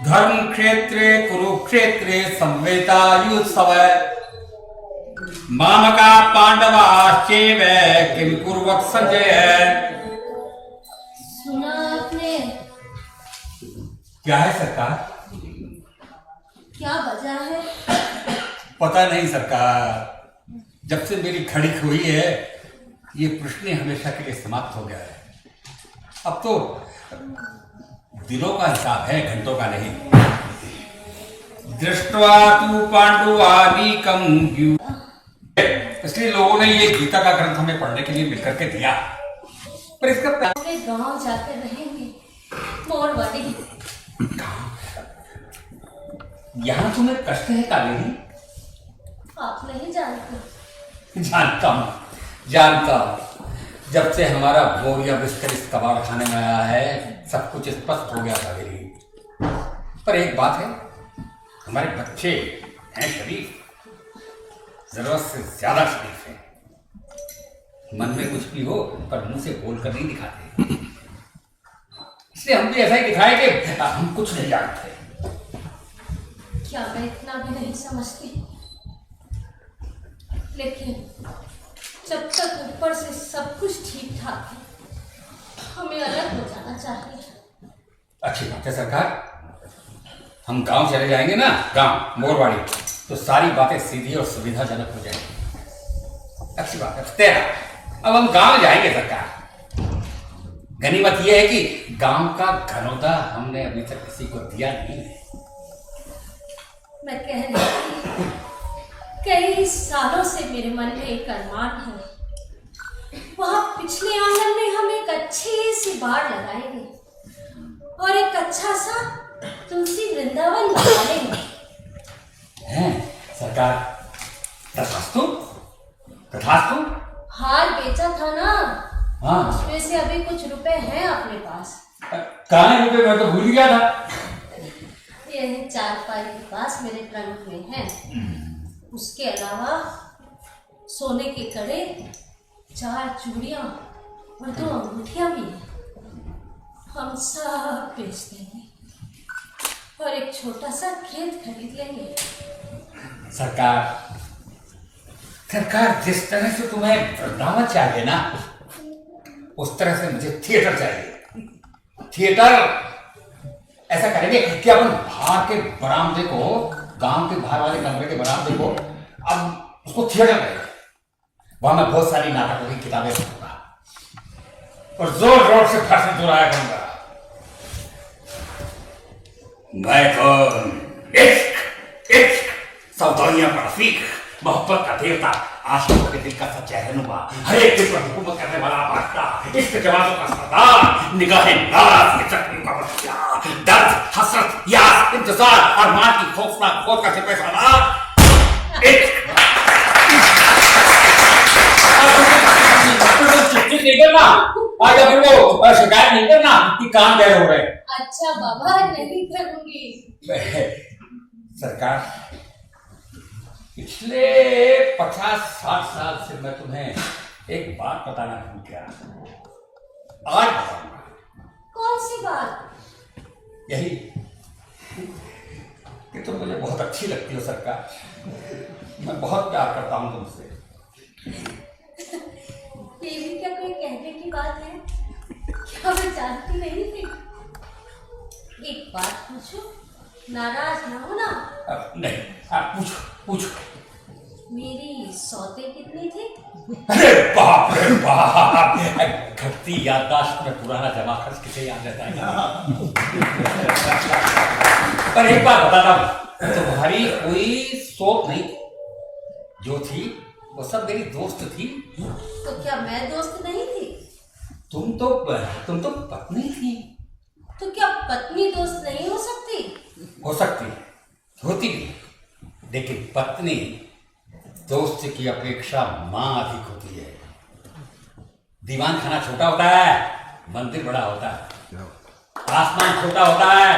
धर्म क्षेत्रे कुरुक्षेत्रे संवेतायुत्सव मामका पांडवाश्चैव किम कुर्वत् संजय। सुना आपने? क्या है सरकार? क्या वजह है? पता नहीं सरकार, जब से मेरी खड़ी हुई है ये प्रश्न हमेशा के लिए समाप्त हो गया है। अब तो दिनों का हिसाब है, घंटों का नहीं। दृष्ट्वा तु पांडवानीकं, इसलिए लोगों ने ये गीता का ग्रंथ हमें पढ़ने के लिए मिलकर के दिया, पर इसका गांव जाकर रहेंगे मोरवाड़ी। यहाँ तुम्हें कष्ट है कावेरी? आप नहीं जानते? जानता हूँ। जब से हमारा बोरिया बिस्तर इस कबाड़ खाने में आया है सब कुछ स्पष्ट हो गया कावेरी। पर एक बात है, हमारे बच्चे हैं शरीफ, जरूरत से ज्यादा शरीफ हैं। मन में कुछ भी हो पर मुंह से बोल कर नहीं दिखाते। इसलिए हम भी ऐसा ही दिखाए कि हम कुछ नहीं जानते। क्या मैं इतना भी नहीं समझती? लेकिन जब तक ऊपर से सब कुछ ठीक ठाक है, हमें अलग हो जाना चाहिए। अच्छी बात है सरकार, हम गांव चले जाएंगे ना, गांव मोरवाड़ी, तो सारी बातें सीधी और सुविधाजनक हो जाएंगी। अच्छी बात है तेरा। अब हम गांव जाएंगे सरकार। गनीमत यह है कि गांव का घनौदा हमने अभी तक किसी को दिया नहीं है। मैं कह रही थी, कई सालों से मेरे मन में एक अरमान है। वहां पिछले आंगन में हम एक अच्छी सी बाड़ लगाएंगे और एक अच्छा सा तुलसी वृंदावन बनाएंगे। हैं सरकार? तथास्तु, तथास्तु। हार बेचा था ना, हाँ, उसमें से अभी कुछ रुपए हैं अपने पास। कहाँ है रुपए? मैं तो भूल गया था। ये चारपाई के पास मेरे ट्रंक में है। उसके अलावा सोने के कड़े, 4 चूड़ियां और 2 अंगूठियां भी हैं। हम सब बेच देंगे और एक छोटा सा खेत खरीद लेंगे। सरकार जिस तरह से तुम्हें वृंदावन चाहिए ना, उस तरह से मुझे थिएटर चाहिए। थिएटर ऐसा करेंगे कि अपन बाहर के बरामदे को, गांव के बाहर वाले कमरे के बरामदे को, अब उसको थिएटर करेंगे। वहां मैं बहुत सारी नाटकों की किताबें पढ़ूंगा और जोर जोर से फांसी दुराया करूंगा। मैं कौन? इश्क, इश्क, सावधानियां का रफीक, मोहब्बत का देवता, आशिकों के दिल का सच्चा रहनुमा, हर एक दिल पर हुकूमत करने वाला बादशाह, इश्क जवानों का सरदार, निगाहें नाज के चक्र का बख्शिया, दर्द, हसरत, यास, इंतजार और मां की खौफनाक खोज का सिपह सालार। इश्क चिट्ठी नहीं करना, आज फिर वो शिकायत नहीं करना कि काम गए हो रहे। अच्छा बाबा, नहीं करूंगी। सरकार, पिछले 50-60 साल से मैं तुम्हें एक बात बताना भूल गया, आज बताऊंगा। कौन सी बात? यही कि तुम मुझे बहुत अच्छी लगती हो सरकार। मैं बहुत प्यार करता हूं तुमसे। ये भी क्या कोई कहने की बात है? क्या मैं जानती नहीं थी? एक बात पूछो, नाराज ना हो ना? नहीं, पूछो पूछो। मेरी सौते कितनी थी? अरे बाप रे बाप, घटती याददाश्त में पुराना जमा खर्च किसे याद रहता है। पर एक बात बताता हूं, तुम्हारी कोई सोच नहीं, जो थी वो सब मेरी दोस्त थी। तो क्या मैं दोस्त नहीं थी? तुम तो पत्नी थी। तो क्या पत्नी दोस्त नहीं हो सकती? हो सकती है, होती भी, लेकिन पत्नी दोस्त की अपेक्षा मां अधिक होती है। दीवान खाना छोटा होता है, मंदिर बड़ा होता है, आसमान छोटा होता है,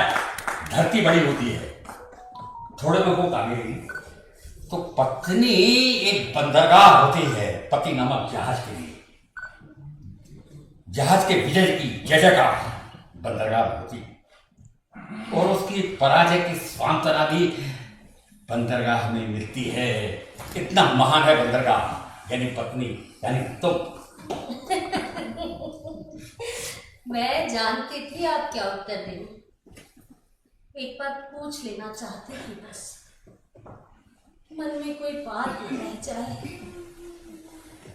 धरती बड़ी होती है। थोड़े में को काबिल तो पत्नी एक बंदरगाह होती है, पति नामक जहाज के लिए। जहाज के विजय की जयजयकार बंदरगाह होती है और उसकी पराजय की सांत्वना भी बंदरगाह में मिलती है। इतना महान है बंदरगाह, यानी पत्नी, यानी तुम। मैं जानती थी आप क्या उत्तर देंगे। एक बात पूछ लेना चाहती थी बस, मन में कोई बात न रह जाए।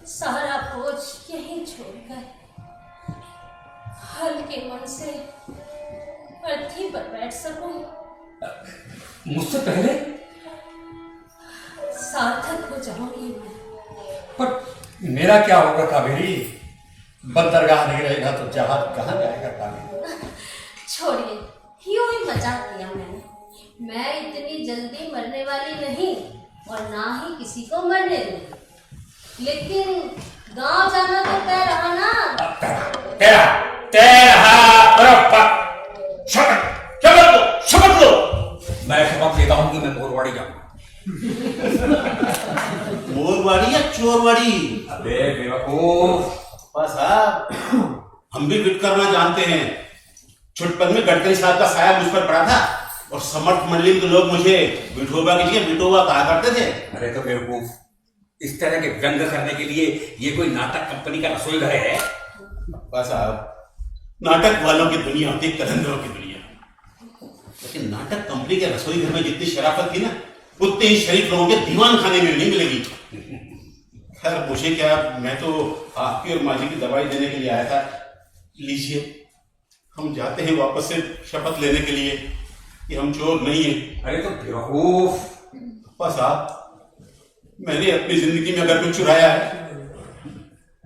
सारा बोझ यहीं छोड़कर हल्के मन से अर्थी पर बैठ सकूं। मुझसे पहले सार्थक हो जाऊंगी मैं। पर मेरा क्या होगा कावेरी? बंदरगाह नहीं रहेगा तो जहाज कहाँ जाएगा कावेरी? छोड़िए, यूं ही मजाक किया मैंने। मैं इतनी जल्दी मरने वाली नहीं और ना ही किसी को मरने दूंगी। लेकिन गांव जाना तो तय रहा ना। शपथ लो। मैं शपथ लेता हूँ कि मैं मोरवाड़ी जाऊंगा। मोरवाड़ी या चोरवाड़ी? अबे बेवकूफ, साहब, हम भी फिट करना जानते हैं। छुटपन में गडकरी साहब का साया मुझ पर पड़ा था और समर्थ मंडली के लोग मुझे विठोबा की जगह विठोबा कहा करते थे। अरे तो बेवकूफ, इस तरह के व्यंग करने के लिए ये कोई नाटक कंपनी का रसोई घर है? साहब, नाटक वालों की दुनिया होती है कलंदरों की दुनिया। लेकिन नाटक कंपनी के रसोई घर में जितनी शराफत थी ना, उतने ही शरीफ लोगों के दीवान खाने में नहीं मिलेगी। खैर मुझे क्या, मैं तो आपकी और माँ जी की दवाई देने के लिए आया था। लीजिए, हम जाते हैं वापस से शपथ लेने के लिए कि हम चोर नहीं हैं। अरे तो बेवकूफ, साहब, मैंने अपनी जिंदगी में अगर कुछ चुराया है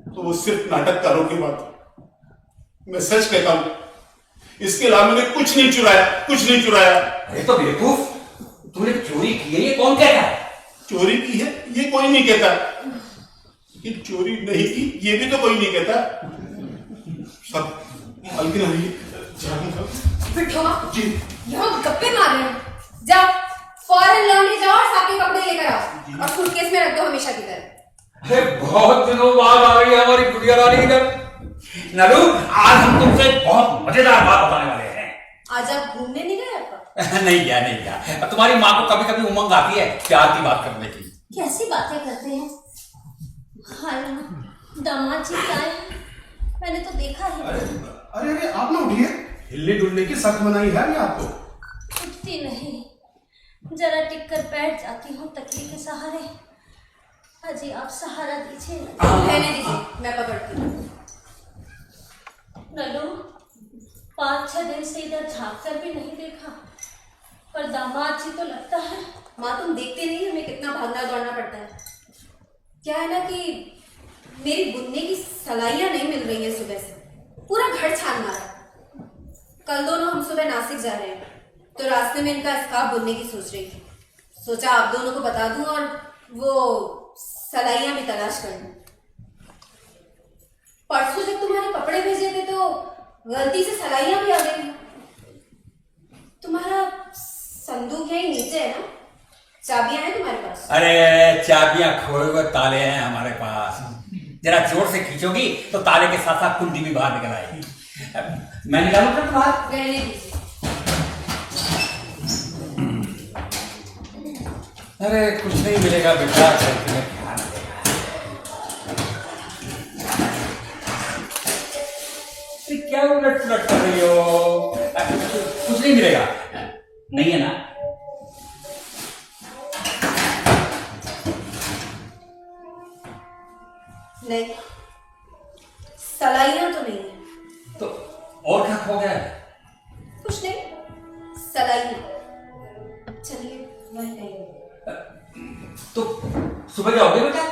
तो वो सिर्फ नाटककारों की बात। मैं सच कहता हूं, इसके अलावा मैंने कुछ नहीं चुराया, कुछ नहीं चुराया। अरे तो बेवकूफ, तूने चोरी की है ये कौन कहता है? चोरी की है ये कोई नहीं कहता, कि चोरी नहीं की ये भी तो कोई नहीं कहता। सब मालकिन आ रही है। विठोबा जी, यहाँ गप्पे मार रहे हैं। जाओ फौरन लौंडे जाओ और साथ के कपड़े लेकर आओ और सूटकेस में रख दो हमेशा की तरह। अरे बहुत दिनों बाद आ रही है हमारी गुड़िया रानी इधर। नलू, आज हम तुमसे बहुत मजेदार बात बताने वाले हैं। आज आप घूमने नहीं गए अप्पा? नहीं गया। तुम्हारी माँ को कभी कभी उमंग आती है प्यार की बात करने की। कैसी बातें करते हैं। हाय दामाद जी क्या है, मैंने तो देखा ही नहीं। अरे अरे आप ना उठिए, हिलने डुलने की सख्त मनाही है क्या आपको? उठती नहीं, जरा टिक कर बैठ जाती हूँ तकिए के सहारे। अजी आप सहारा दीजिए। रहने दीजिए, मैं पकड़ती हूँ। नलू 5-6 दिन से इधर झाँक कर भी नहीं देखा, पर दामाद जी तो लगता है। माँ तुम देखते नहीं हमें कितना भागना दौड़ना पड़ता है। क्या है ना कि मेरी बुनने की सलाइयाँ नहीं मिल रही है, सुबह से पूरा घर छान मारा। कल दोनों हम सुबह नासिक जा रहे हैं, तो रास्ते में इनका स्कार्फ बुनने की सोच रही थी। सोचा आप दोनों को बता दूं और वो सलाइयाँ भी तलाश कर लूं। परसों जब तुम्हारे कपड़े भेजे थे तो गलती से सलाइयाँ भी आ गई। तुम्हारा संदूक यहीं नीचे है ना? चाबियां हैं तुम्हारे पास? अरे चाबियां खोए हुए ताले हैं हमारे पास। जरा जोर से खींचोगी तो ताले के साथ साथ कुंडी भी बाहर निकल आएगी। मैं निकालूं क्या बाहर? रहने दीजिए। अरे कुछ नहीं मिलेगा बेटा, तुम्हें ध्यान देगा। क्या उलट पुलट कर रही हो? कुछ नहीं मिलेगा, नहीं है ना? नहीं, सलाइयां तो नहीं है। तो और क्या खो गया है? कुछ नहीं, सलाइयां। चलिए वह नहीं। तो सुबह जाओगे बेटा?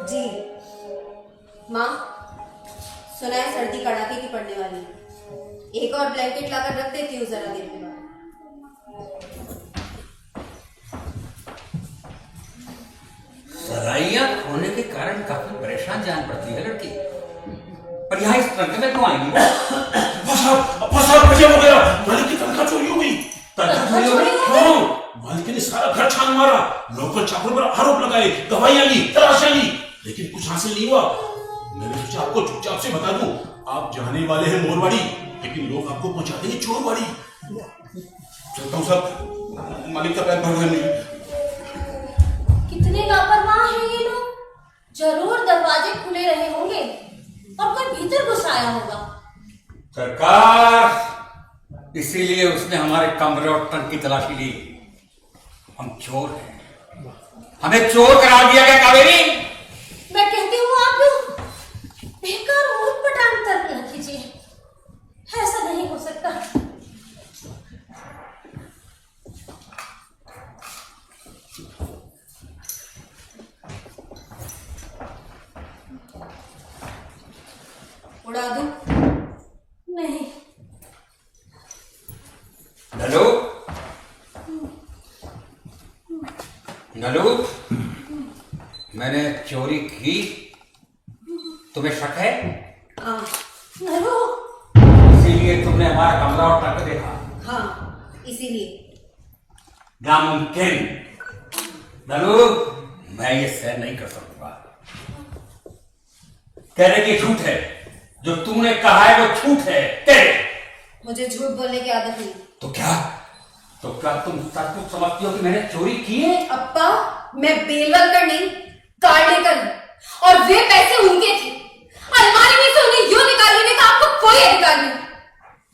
जी माँ, सुना है सर्दी कड़ाके की पड़ने वाली है। एक और ब्लैंकेट लाकर रख देती हूँ जरा देर के बाद। सलाइयां खोने के कारण काफी परेशान जान पड़ती है लड़की, पर यहाँ इस ट्रंक में क्यों आएंगी? बढ़िया हो गया, मालिक की तनख्वाह चोरी हो गई। तनख्वाह चोरी हो गई? हाँ, मालिक ने सारा घर छान मारा, नौकर चाकर पर आरोप लगाए, दवाइयां ली, तलाशियां ली, लेकिन कुछ हासिल नहीं हुआ। मैंने सोचा आपको चुपचाप से बता दूं, आप जाने वाले हैं मोरवाड़ी, लेकिन लोग आपको पहुंचा देंगे चोरवाड़ी। चलता हूं साहब, मालिक का पैर भर गया। कितने लापरवाह हैं ये लोग। जरूर दरवाजे खुले रहे होंगे और कोई भीतर घुस आया होगा। सरकार, इसीलिए उसने हमारे कमरे और ट्रंक की तलाशी ली। हम चोर हैं, हमें चोर करार दिया गया। कावेरी, मैं कहती हूँ आप लोग बेकार उटपटांग तर्क न कीजिए, ऐसा नहीं हो सकता। उड़ा दूं? नहीं। नलू, नलू, मैंने चोरी की, तुम्हें शक है? हाँ। नलू, इसीलिए तुमने हमारा कमरा और ट्रक देखा? हाँ, इसीलिए। नामुमकिन। नलू, मैं ये सहन नहीं कर सकूंगा। कह रहे कि झूठ है, जो तूने कहा है वो झूठ है। कह मुझे झूठ बोलने की आदत नहीं। तो क्या तुम सचमुच समझती हो कि मैंने चोरी की है? अप्पा, मैं बेलवलकर नहीं, कार्डेकर हूं, और वे पैसे उनके थे। अलमारी में से उन्हें यूं निकाल लेने का आपको कोई अधिकार नहीं।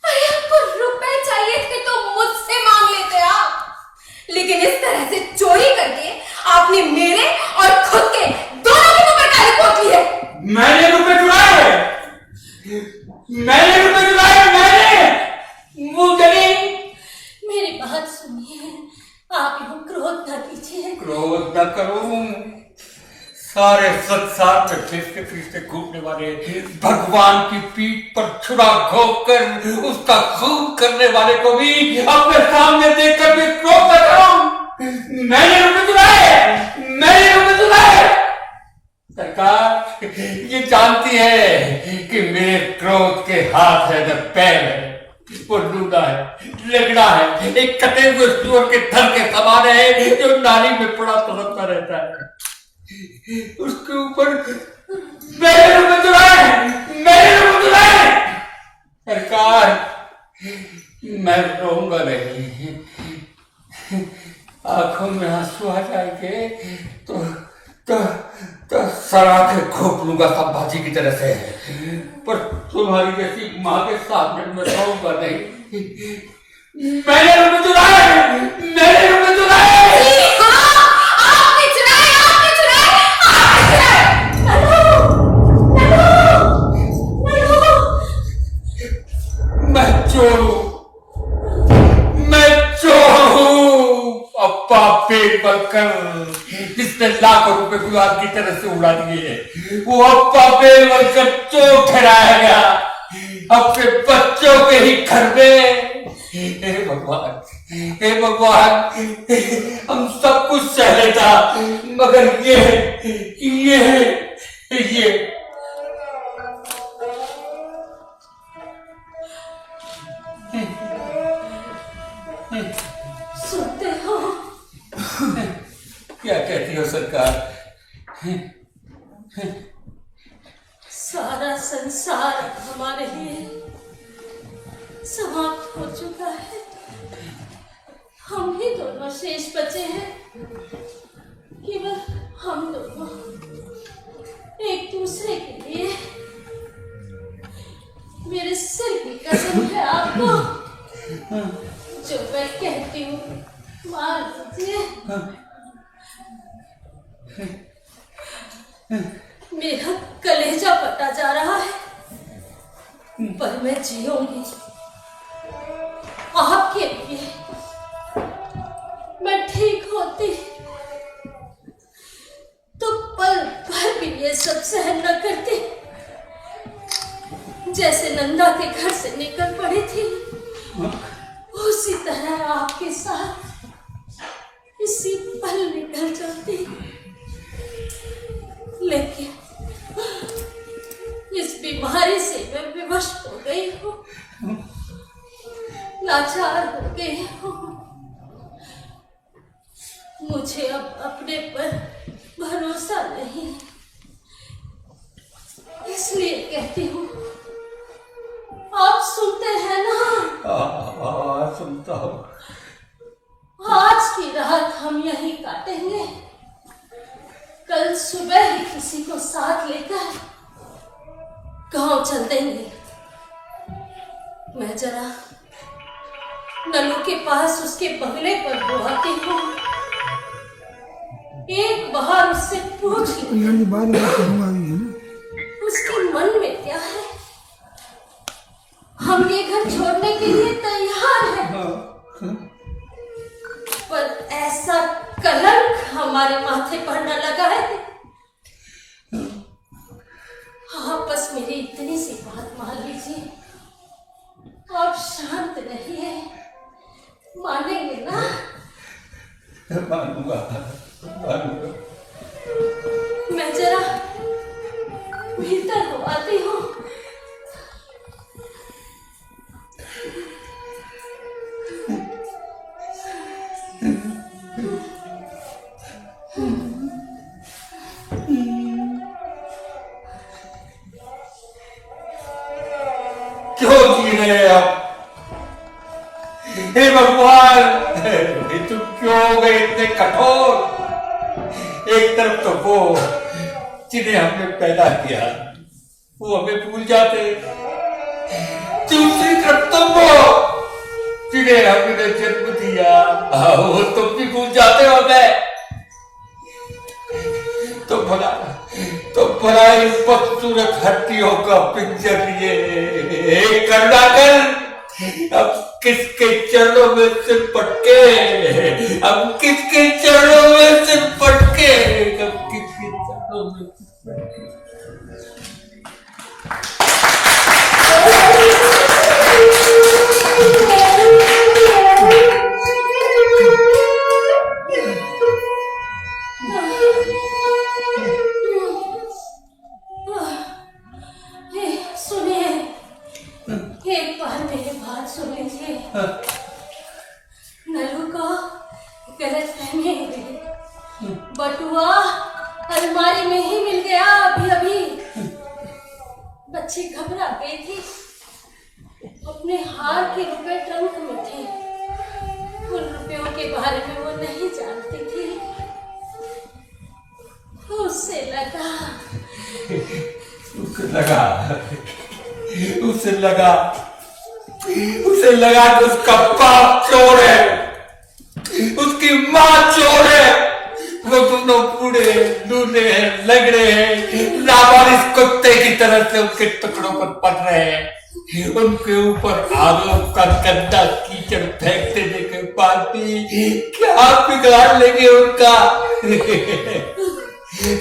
अरे आपको रुपए चाहिए थे तो मुझसे मांग लेते आप, लेकिन इस तरह से चोरी करके आपने मेरे और खुद के दोनों के ऊपर काली पोत ली है। मैंने रुपए चुराए, मैंने रुपए चुराए, मैंने मुंह मेरी बात सुनिए, आप यूं क्रोध न कीजिए। क्रोध न करो। सारे संसार में फिरते फिरते घूमने वाले, भगवान की पीठ पर छुरा घोंप कर उसका खून करने वाले को भी अपने सामने देखकर भी क्रोध न करो। मैंने रुपए चुराए, मैंने रुपए चुराए। सरकार ये जानती है कि मेरे क्रोध के हाथ है न पैर है, वो लूटा है, लगड़ा है, एक कटे हुए सुअर के धर के समान है जो नाली में पड़ा तड़पता रहता है। उसके ऊपर मेरे रुपए चुराए। सरकार, मैं रोऊंगा नहीं, आंखों में आंसू आ जाएंगे तो सराखे घोप लूंगा संभाजी की तरह से, पर तुम्हारी जैसी माँ के सामने मैं रोऊंगा नहीं। मेरे रुपए चुराए। मैं चोर हूँ अप्पा पेट बनकर, जिसने लाखों रुपए गुलाब की तरह से उड़ा दिए, वो अप्पा पेट बनकर चोर ठहराया गया अपने बच्चों के ही घर में। हे भगवान, हम सब कुछ सह लेता, मगर ये सुनते हो? क्या कहती हो सरकार? सारा संसार हमारे लिए समाप्त हो चुका है। हम ही दोनों शेष बचे हैं, केवल हम दोनों एक दूसरे के लिए। मेरे सिर की कसम है आपको, जो मैं कहती हूँ मान लीजिए। मेरा कलेजा फटा जा रहा है, पर मैं जीऊंगी आपके लिए। मैं ठीक होती तो पल भर भी ये सब सहन न करती। जैसे नंदा के घर से निकल पड़ी थी, उसी तरह आपके साथ इसी पल निकल जाती। लेकिन इस बीमारी से मैं विवश हो गई हूँ, लाचार हो गई हूँ। मुझे अब अपने पर भरोसा नहीं, इसलिए कहती हूँ, आप सुनते हैं ना? सुनता हूँ। आज की रात हम यहीं काटेंगे, कल सुबह ही किसी को साथ लेकर गांव चल देंगे। मैं जरा नलू के पास उसके बंगले पर बुलाती हूँ, एक बार उससे पूछ उसके मन में क्या है। हम ये घर छोड़ने के लिए तैयार हैं, पर ऐसा कलंक हमारे माथे पर न लगा है। आप बस मेरी इतनी सी बात मान लीजिए, आप शांत रहिए, मानेंगे ना? मानूंगा। मैं जरा भीतर हो आती हूँ। क्यों जी रहे आप? हे भगवान, तुम क्यों हो गए इतने कठोर? एक तरफ तो वो जिन्हें हमने पैदा किया, वो हमें भूल जाते, दूसरी तरफ तो वो जिन्हें हमने जन्म दिया, वो तुम भी भूल जाते हो हमें। तो भला इन खूबसूरत हड्डियों का पिंजर लिए करुणाकर अब किसके चरणों में सिर पटके, अब किसके चरणों में सिर पटके, अब किसके चरणों में सिर पटके। सुनिए, एक बार मेरी बात सुन लीजिए। नलू को गलतफहमी हो गई। बटुआ अलमारी में ही मिल गया अभी अभी। बच्ची घबरा गई थी, अपने हार के रुपए ट्रंक में थे, उन रुपयों के बारे में वो नहीं जानती थी। उसे लगा कि उसका बाप चोर है, उसकी माँ चोर है। वो दोनों बूढ़े लूले लगड़े हैं, लावारिस कुत्ते की तरह से उसके टुकड़ों पर पड़ रहे हैं। उनके ऊपर आरोप का गंदा कीचड़ फेंकते देखे पार्टी क्या बिगाड़ लेंगे उनका।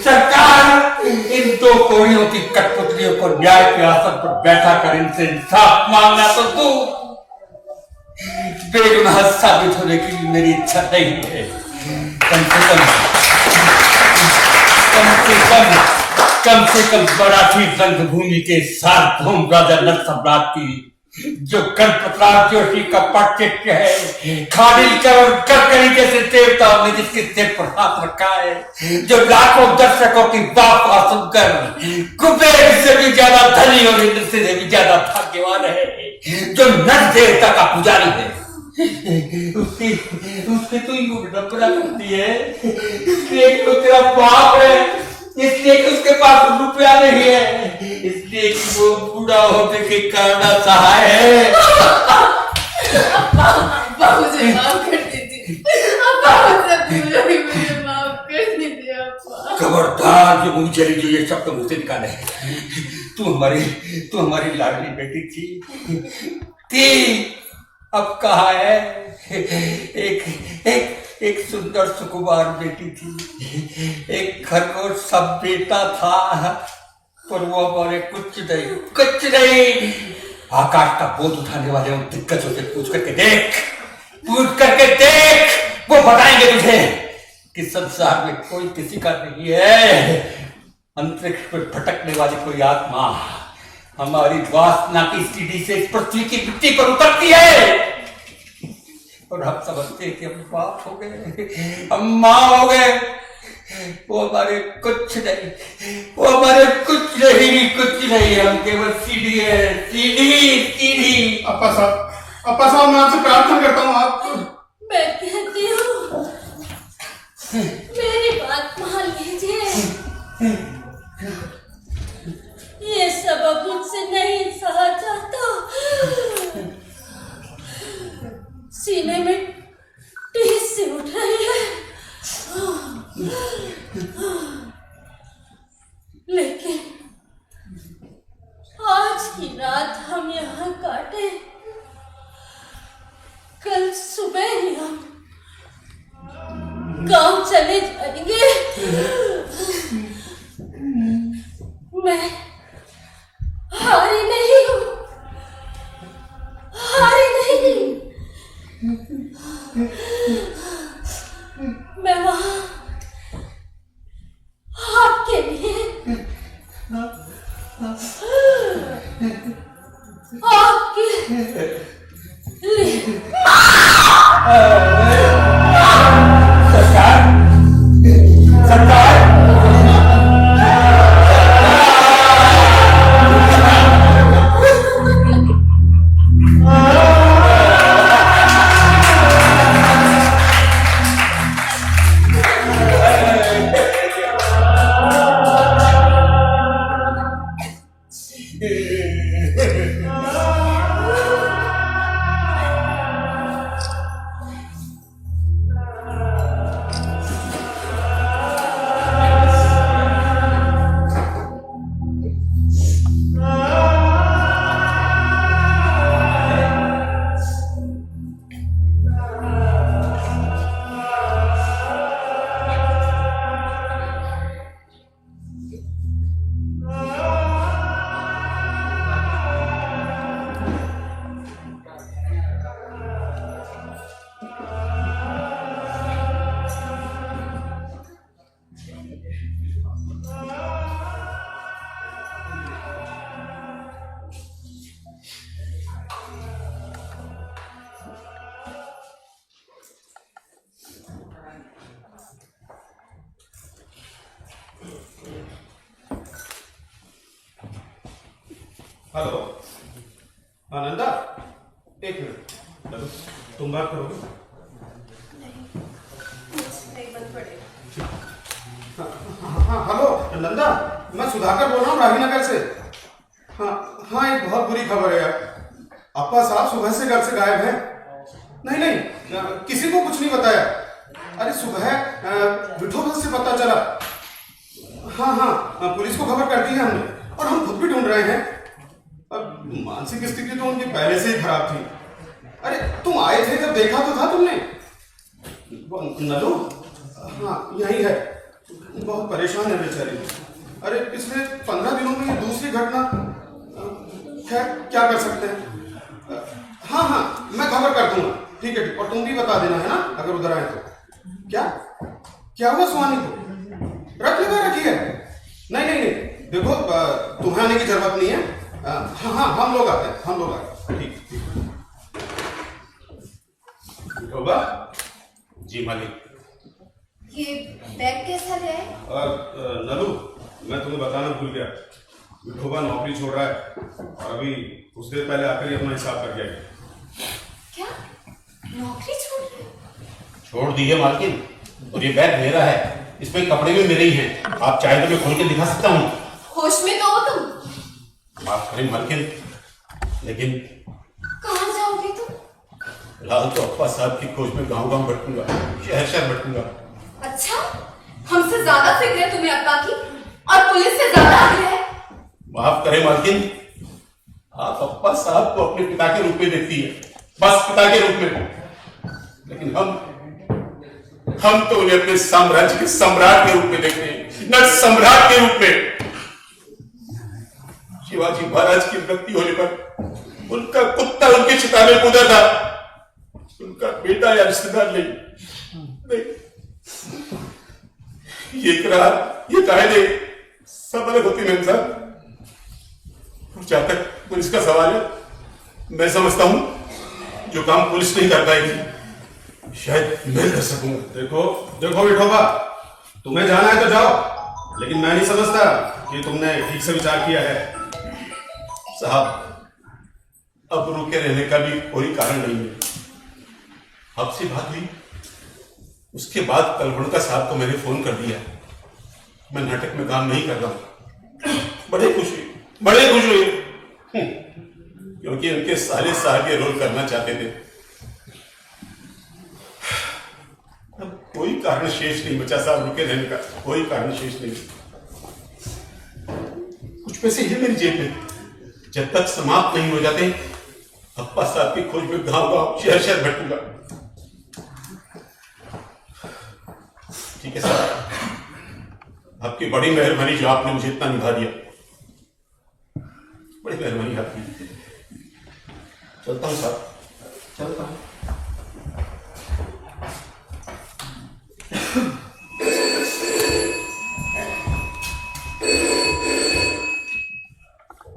सरकार इन दो कोड़ियों की कठपुतलियों को न्याय के आसन पर बैठा कर इनसे इंसाफ मांगना तो तू बेगुनाह साबित होने की मेरी इच्छा नहीं है। कम से कम मराठी रंगभूमि के सार्वभौम राजा नर सम्राट की जो गणपतराव जोशी का पटचित्र है, खानिलकर और गडकरी जैसे देवताओं ने जिसके सिर पर हाथ रखा है, जो लाखों दर्शकों की बात सुनकर कुबेर से भी ज्यादा धनी और इंद्र से भी ज्यादा भाग्यवान है, जो नर देवता का पुजारी है, उसकी तो विडंबना करती है इसलिए कि वो तेरा बाप है, इसलिए कि उसके पास रुपया नहीं है, इसलिए कि वो बूढ़ा होने के कारण असहाय है। अब्बा मुझे माफ कर दीजिए, अब्बा मुझसे भूल हुई, मुझे माफ कर दीजिए अब्बा। खबरदार जो मुझे जो ये शब्द मुझसे निकाले। तू हमारी लाडली बेटी थी, अब कहाँ है? एक सुंदर सुकुमार बेटी थी, एक खरगोश सब बेटा था, पर वो हमारे कुछ नहीं। आकाश का बोझ उठाने वाले उन दिग्गजों से पूछ करके देख, वो बताएंगे तुझे कि संसार में कोई किसी का नहीं है। अंतरिक्ष पर भटकने वाली कोई आत्मा हमारी वासना की सीढ़ी से इस पृथ्वी की मिट्टी पर उतरती है, और हम समझते हैं कि हम बाप हो गए, हम माँ हो गए। वो हमारे कुछ नहीं, हम केवल सीढ़ी है, सीढ़ी। अप्पा साहब मैं आपसे प्रार्थना करता हूँ, आप मैं कहती हूँ मेरी बात मान लीजिए, ये सब अब मुझसे नहीं सहा जाता। सीने में टीस से उठ रही है, लेकिन आज की रात हम यहाँ काटे, कल सुबह ही हम गांव चले जाएंगे। मैं हारी नहीं हूँ, मैं वहां आपके लिए सरकार हेलो आनंदा, एक मिनट। हेलो, तुम बात करोगे? नहीं बंद पड़ेगा। हाँ हेलो नंदा, मैं सुधाकर बोल रहा हूँ राहीनगर से। हाँ एक बहुत बुरी खबर है यार। अप्पा साहब सुबह से घर से गायब हैं। नहीं किसी को कुछ नहीं बताया। अरे सुबह विठोबा से पता चला। हाँ पुलिस को खबर कर दी है हमने और हम खुद भी ढूंढ रहे हैं। अब मानसिक स्थिति तो उनकी पहले से ही खराब थी। अरे तुम आए थे जब देखा तो था तुमने? नलू? हाँ यही है, बहुत परेशान है बेचारी। अरे पिछले 15 दिनों में ये दूसरी घटना। खैर क्या कर सकते हैं। हाँ मैं खबर कर दूंगा। ठीक है, और तुम भी बता देना है ना अगर उधर आए तो। क्या हुआ सुहानी को? रख रखी है? नहीं देखो तुम्हें आने की जरूरत नहीं है। हाँ हम लोग आते हैं। ठीक होगा जी मालिक। ये बैग कैसा है? नलू, मैं तुम्हें बताना भूल गया। विठोबा नौकरी छोड़ रहा है और अभी कुछ देर पहले आकर ही अपना हिसाब कर गया। क्या नौकरी छोड़ रहे हो? छोड़ दी है मालकिन, और ये बैग मेरा है। इसमें कपड़े भी मेरे ही हैं। आप चाहे तो मैं खोल के दिखा सकता हूँ। होश में तो हो तुम? माफ करें मालकिन, लेकिन कहाँ जाओगे तुम? फिलहाल तो अप्पा साहब की खोज में गांव भटकूंगा, शहर भटकूंगा। अच्छा, हमसे ज्यादा फिक्र है तुम्हें अप्पा की और पुलिस से ज्यादा आगे है। माफ करें मालकिन, आप अप्पा साहब को अपने पिता के रूप में देखती है, बस पिता के रूप में। लेकिन हम तो उन्हें अपने साम्राज्य के सम्राट के रूप में देखते हैं, नट सम्राट के रूप में। शिवाजी महाराज की मृत्यु होने पर उनका कुत्ता उनके चिता में कूदा था, उनका बेटा या रिश्तेदार नहीं। ये कायदे सब अलग होती है साहब। जहां तक पुलिस का सवाल है, मैं समझता हूं जो काम पुलिस नहीं कर पाएगी शायद मैं कर सकूंगा। देखो विठोबा, तुम्हें जाना है तो जाओ, लेकिन मैं नहीं समझता कि तुमने ठीक से विचार किया है। साहब, अब रुके रहने का भी कोई कारण नहीं है। आपसे बात हुई, उसके बाद कलवड़का साहब को मैंने फोन कर दिया। मैं नाटक में काम नहीं कर रहा हूं। बड़े खुश हुए क्योंकि उनके साले साहब ये रोल करना चाहते थे। अब कोई कारण शेष नहीं बचा साहब रुके रहने का, कोई कारण शेष नहीं। कुछ पैसे हैं मेरी जेब में, जब तक समाप्त नहीं हो जाते अप्पा साहब की खोज में गांव शहर भटकूंगा। ठीक है साहब, आपकी बड़ी मेहरबानी जो आपने मुझे इतना निभा दिया, बड़ी मेहरबानी आपकी। चलता हूं साहब, चलता हूं।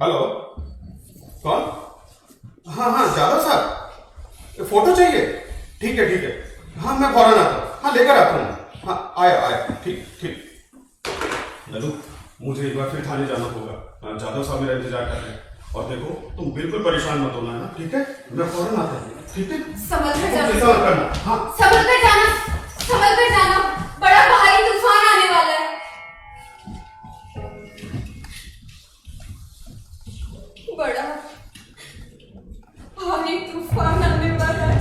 हेलो, कौन? हाँ जादव साहब, फोटो चाहिए? ठीक है, हाँ मैं फौरन आता हूँ। हाँ लेकर आता हूँ। हाँ आया। ठीक। नलू, मुझे एक बार फिर थाने जाना होगा। जादव साहब मेरा इंतजार कर रहे हैं। और देखो तुम बिल्कुल परेशान मत होना है ना, ठीक है? मैं फौरन आता हूँ। ठीक है, संभल कर जाना। हाँ संभल कर जाना, बड़ा भारी तूफान आने वाला है। बड़ा भारी तूफान आने वाला है।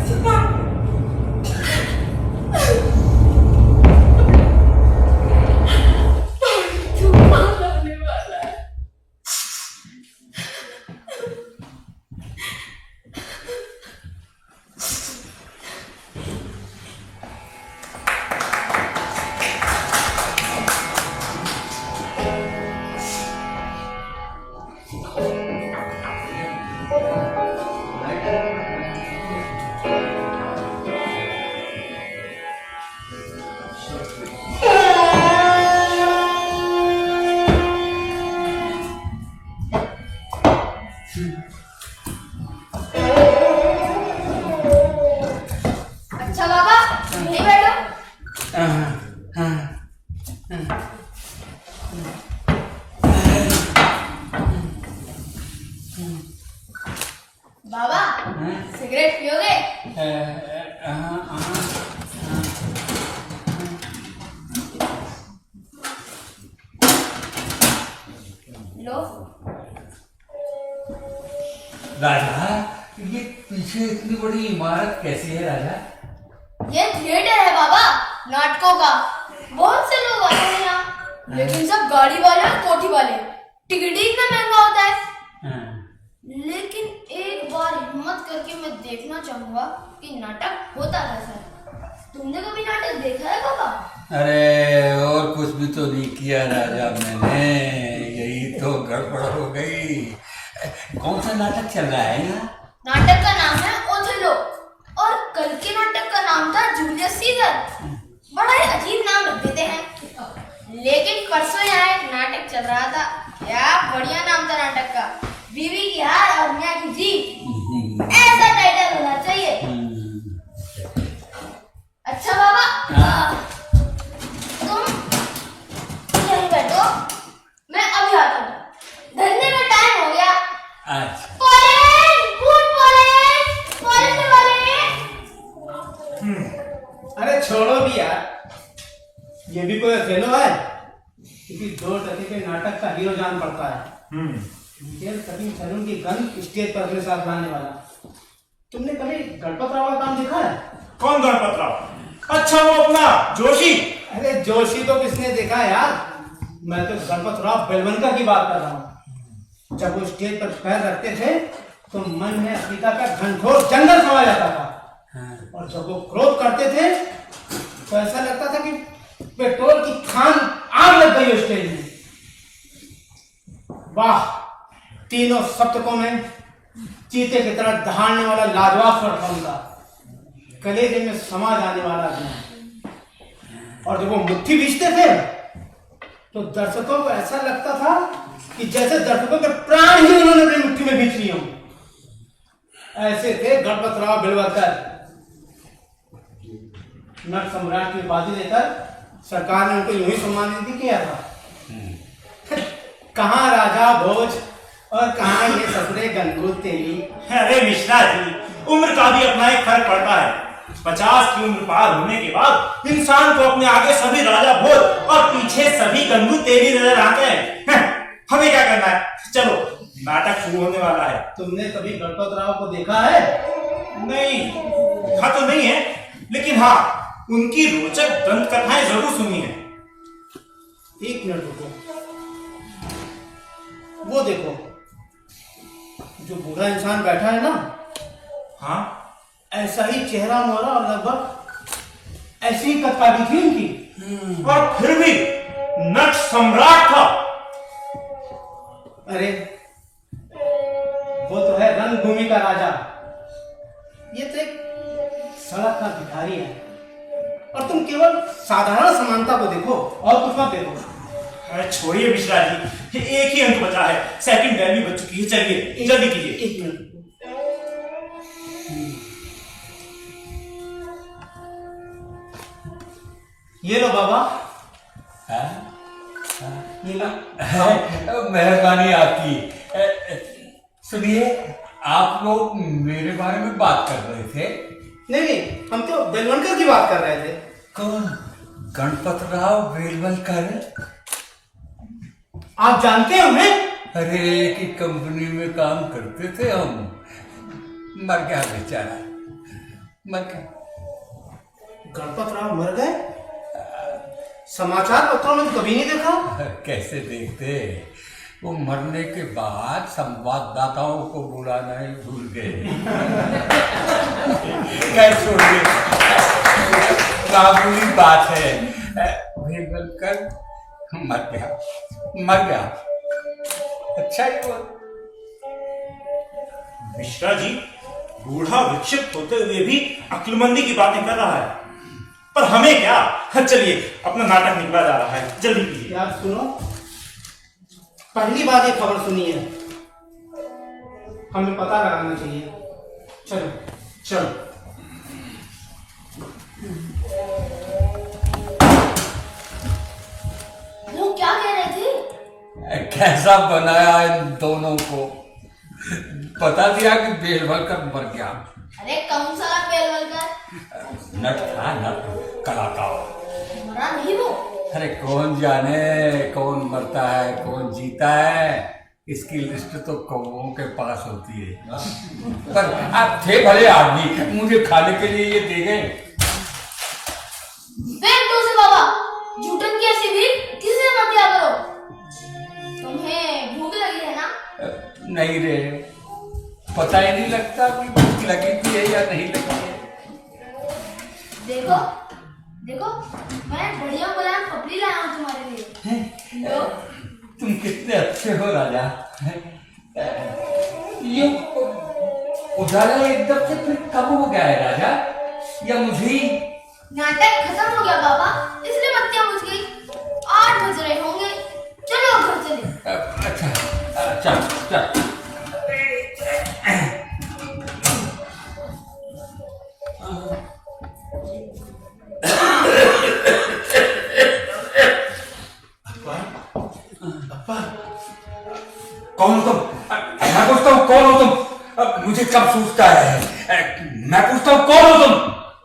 अच्छा बाबा, यहीं बैठो। बाबा सिगरेट पियोगे? लो। राजा, ये पीछे इतनी बड़ी इमारत कैसी है राजा? ये थिएटर है बाबा, नाटकों का। बहुत से लोग आते हैं यहाँ, लेकिन सब गाड़ी वाले और कोठी वाले। टिकट ही इतना महंगा होता है। लेकिन एक बार हिम्मत करके मैं देखना चाहूंगा कि नाटक होता कैसा है। तुमने कभी नाटक देखा है बाबा? अरे और कुछ भी तो नहीं किया राजा मैंने, यही तो गड़बड़ हो गई। कौन सा नाटक चल रहा है यहाँ? नाटक का नाम है ओथेलो और कल के नाटक का नाम था जूलियस सीजर। बड़ा ही अजीब नाम रख देते हैं। लेकिन परसों यहाँ एक नाटक चल रहा था, क्या बढ़िया नाम था नाटक का, बीवी की हार और मियां की जीत। ऐसा टाइटल होना चाहिए। अच्छा बाबा, तुम यहीं बैठो, मैं अभी आता हूँ। धरने का टाइम हो गया। अच्छा। अरे छोड़ो भी यार, ये भी कोई फेलो है? क्योंकि 2 टके के नाटक का हीरो जान पड़ता है। कभी सैलून की गन स्टेज पर अपने साथ लाने वाला। तुमने कभी गणपत राव का काम देखा है? कौन गणपत राव? अच्छा वो अपना जोशी। अरे जोशी तो किसने देखा है यार, मैं तो गणपत राव बेलवनकर की बात कर रहा हूँ। जब वो स्टेज पर पैर रखते थे तो मन में अफ्रीका का घनघोर जंगल समा जाता था। और जब वो क्रोध करते थे तो ऐसा लगता था कि पेट्रोल की खान आग लग गई स्टेज में। वाह, तीनों सप्तकों में चीते की तरह दहाड़ने वाला लाजवाब स्वर था उनका, कलेजे में समा जाने वाला अभिनय। और जब वो मुट्ठी भींचते थे तो दर्शकों को ऐसा लगता था कि जैसे दर्शकों के प्राण ही उन्होंने अपनी मुट्ठी में भींच लिए हों। ऐसे थे गणपत राव बेलवलकर। नट सम्राट की उपाधि देकर सरकार ने उनको यूं ही सम्मानित भी किया था। कहाँ राजा भोज और कहाँ ये ससुरे गंगू तेली। अरे मिश्रा जी, उम्र का भी अपना एक फर्क पड़ता है। 50 की उम्र पार होने के बाद इंसान को अपने आगे सभी राजा भोज और पीछे सभी गंगू तेली नजर आते हैं। हमें क्या करना है, चलो नाटक शुरू होने वाला है। तुमने कभी गणपत राव को देखा है? नहीं, देखा तो नहीं है, लेकिन हाँ उनकी रोचक दंत कथाएं जरूर सुनी है। 1 मिनट रुको, वो देखो जो बूढ़ा इंसान बैठा है ना। हाँ, ऐसा ही चेहरा मोहरा और लगभग ऐसी ही कदकाठी थी उनकी। और फिर भी नट सम्राट था। अरे वो तो है रंगभूमि का राजा, ये तो एक सड़क का भिखारी है। और तुम केवल साधारण समानता को देखो और कुछ मत देखो। अरे छोड़िए मिश्रा जी, एक ही अंक बचा है, सेकंड वैल्यू बच चुकी है। चलिए जल्दी कीजिए। 1 मिनट। ये लो बाबा। ये लो। मेहरबानी आपकी। सुनिए, आप लोग मेरे बारे में बात कर रहे थे? नहीं, हम तो बेलवलकर की बात कर रहे थे। कौन? गणपत राव बेलवलकर? आप जानते हैं उन्हें? अरे एक ही कंपनी में काम करते थे हम। मर गया बेचारा, मर गया। गणपत राव मर गए? समाचार पत्रों में तो कभी नहीं देखा। कैसे देखते, वो मरने के बाद संवाददाताओं को बुलाना ही भूल गए। खैर छोड़िए, मामूली बात है। बेलवलकर मर गया। अच्छा ही हुआ। मिश्रा जी, बूढ़ा विक्षिप्त होते हुए भी अक्लमंदी की बातें कर रहा है, पर हमें क्या। चलिए, अपना नाटक निकला जा रहा है, जल्दी कीजिए। यार सुनो, पहली बार ये खबर सुनी है, हमें पता लगाना चाहिए। चलो चलो। लोग क्या कह रहे थे? कैसा बनाया इन दोनों को? बता दिया कि बेलवलकर मर गया। अरे कौन सा बेलवलकर? नट था, नट कलाकार। मरा नहीं वो। अरे कौन जाने कौन मरता है कौन जीता है, इसकी लिस्ट तो कौओं के पास होती है। पर आप थे भले आदमी, मुझे खाने के लिए ये दे गए। फेंक दो उसे बाबा, झूठन की ऐसी भीख किसी से मत दिया करो। तुम्हें भूख लगी है ना? नहीं रे, पता ही नहीं लगता कि भूख लगी थी या नहीं लगी है। देखो देखो, मैं बढ़िया मुलायम पपड़ी लाया हूँ तुम्हारे लिए। लो। तुम कितने अच्छे हो राजा। ये उजाला एकदम से फिर कब हो गया है राजा, या मुझे ही? नाटक खत्म हो गया बाबा, इसलिए बत्तियां बुझ गई। 8 बज रहे होंगे, चलो घर चले। अच्छा चल चल। कौन हो तुम? मैं पूछता हूँ कौन हो तुम? मुझे कब सोचता है? मैं पूछता हूँ कौन हो तुम?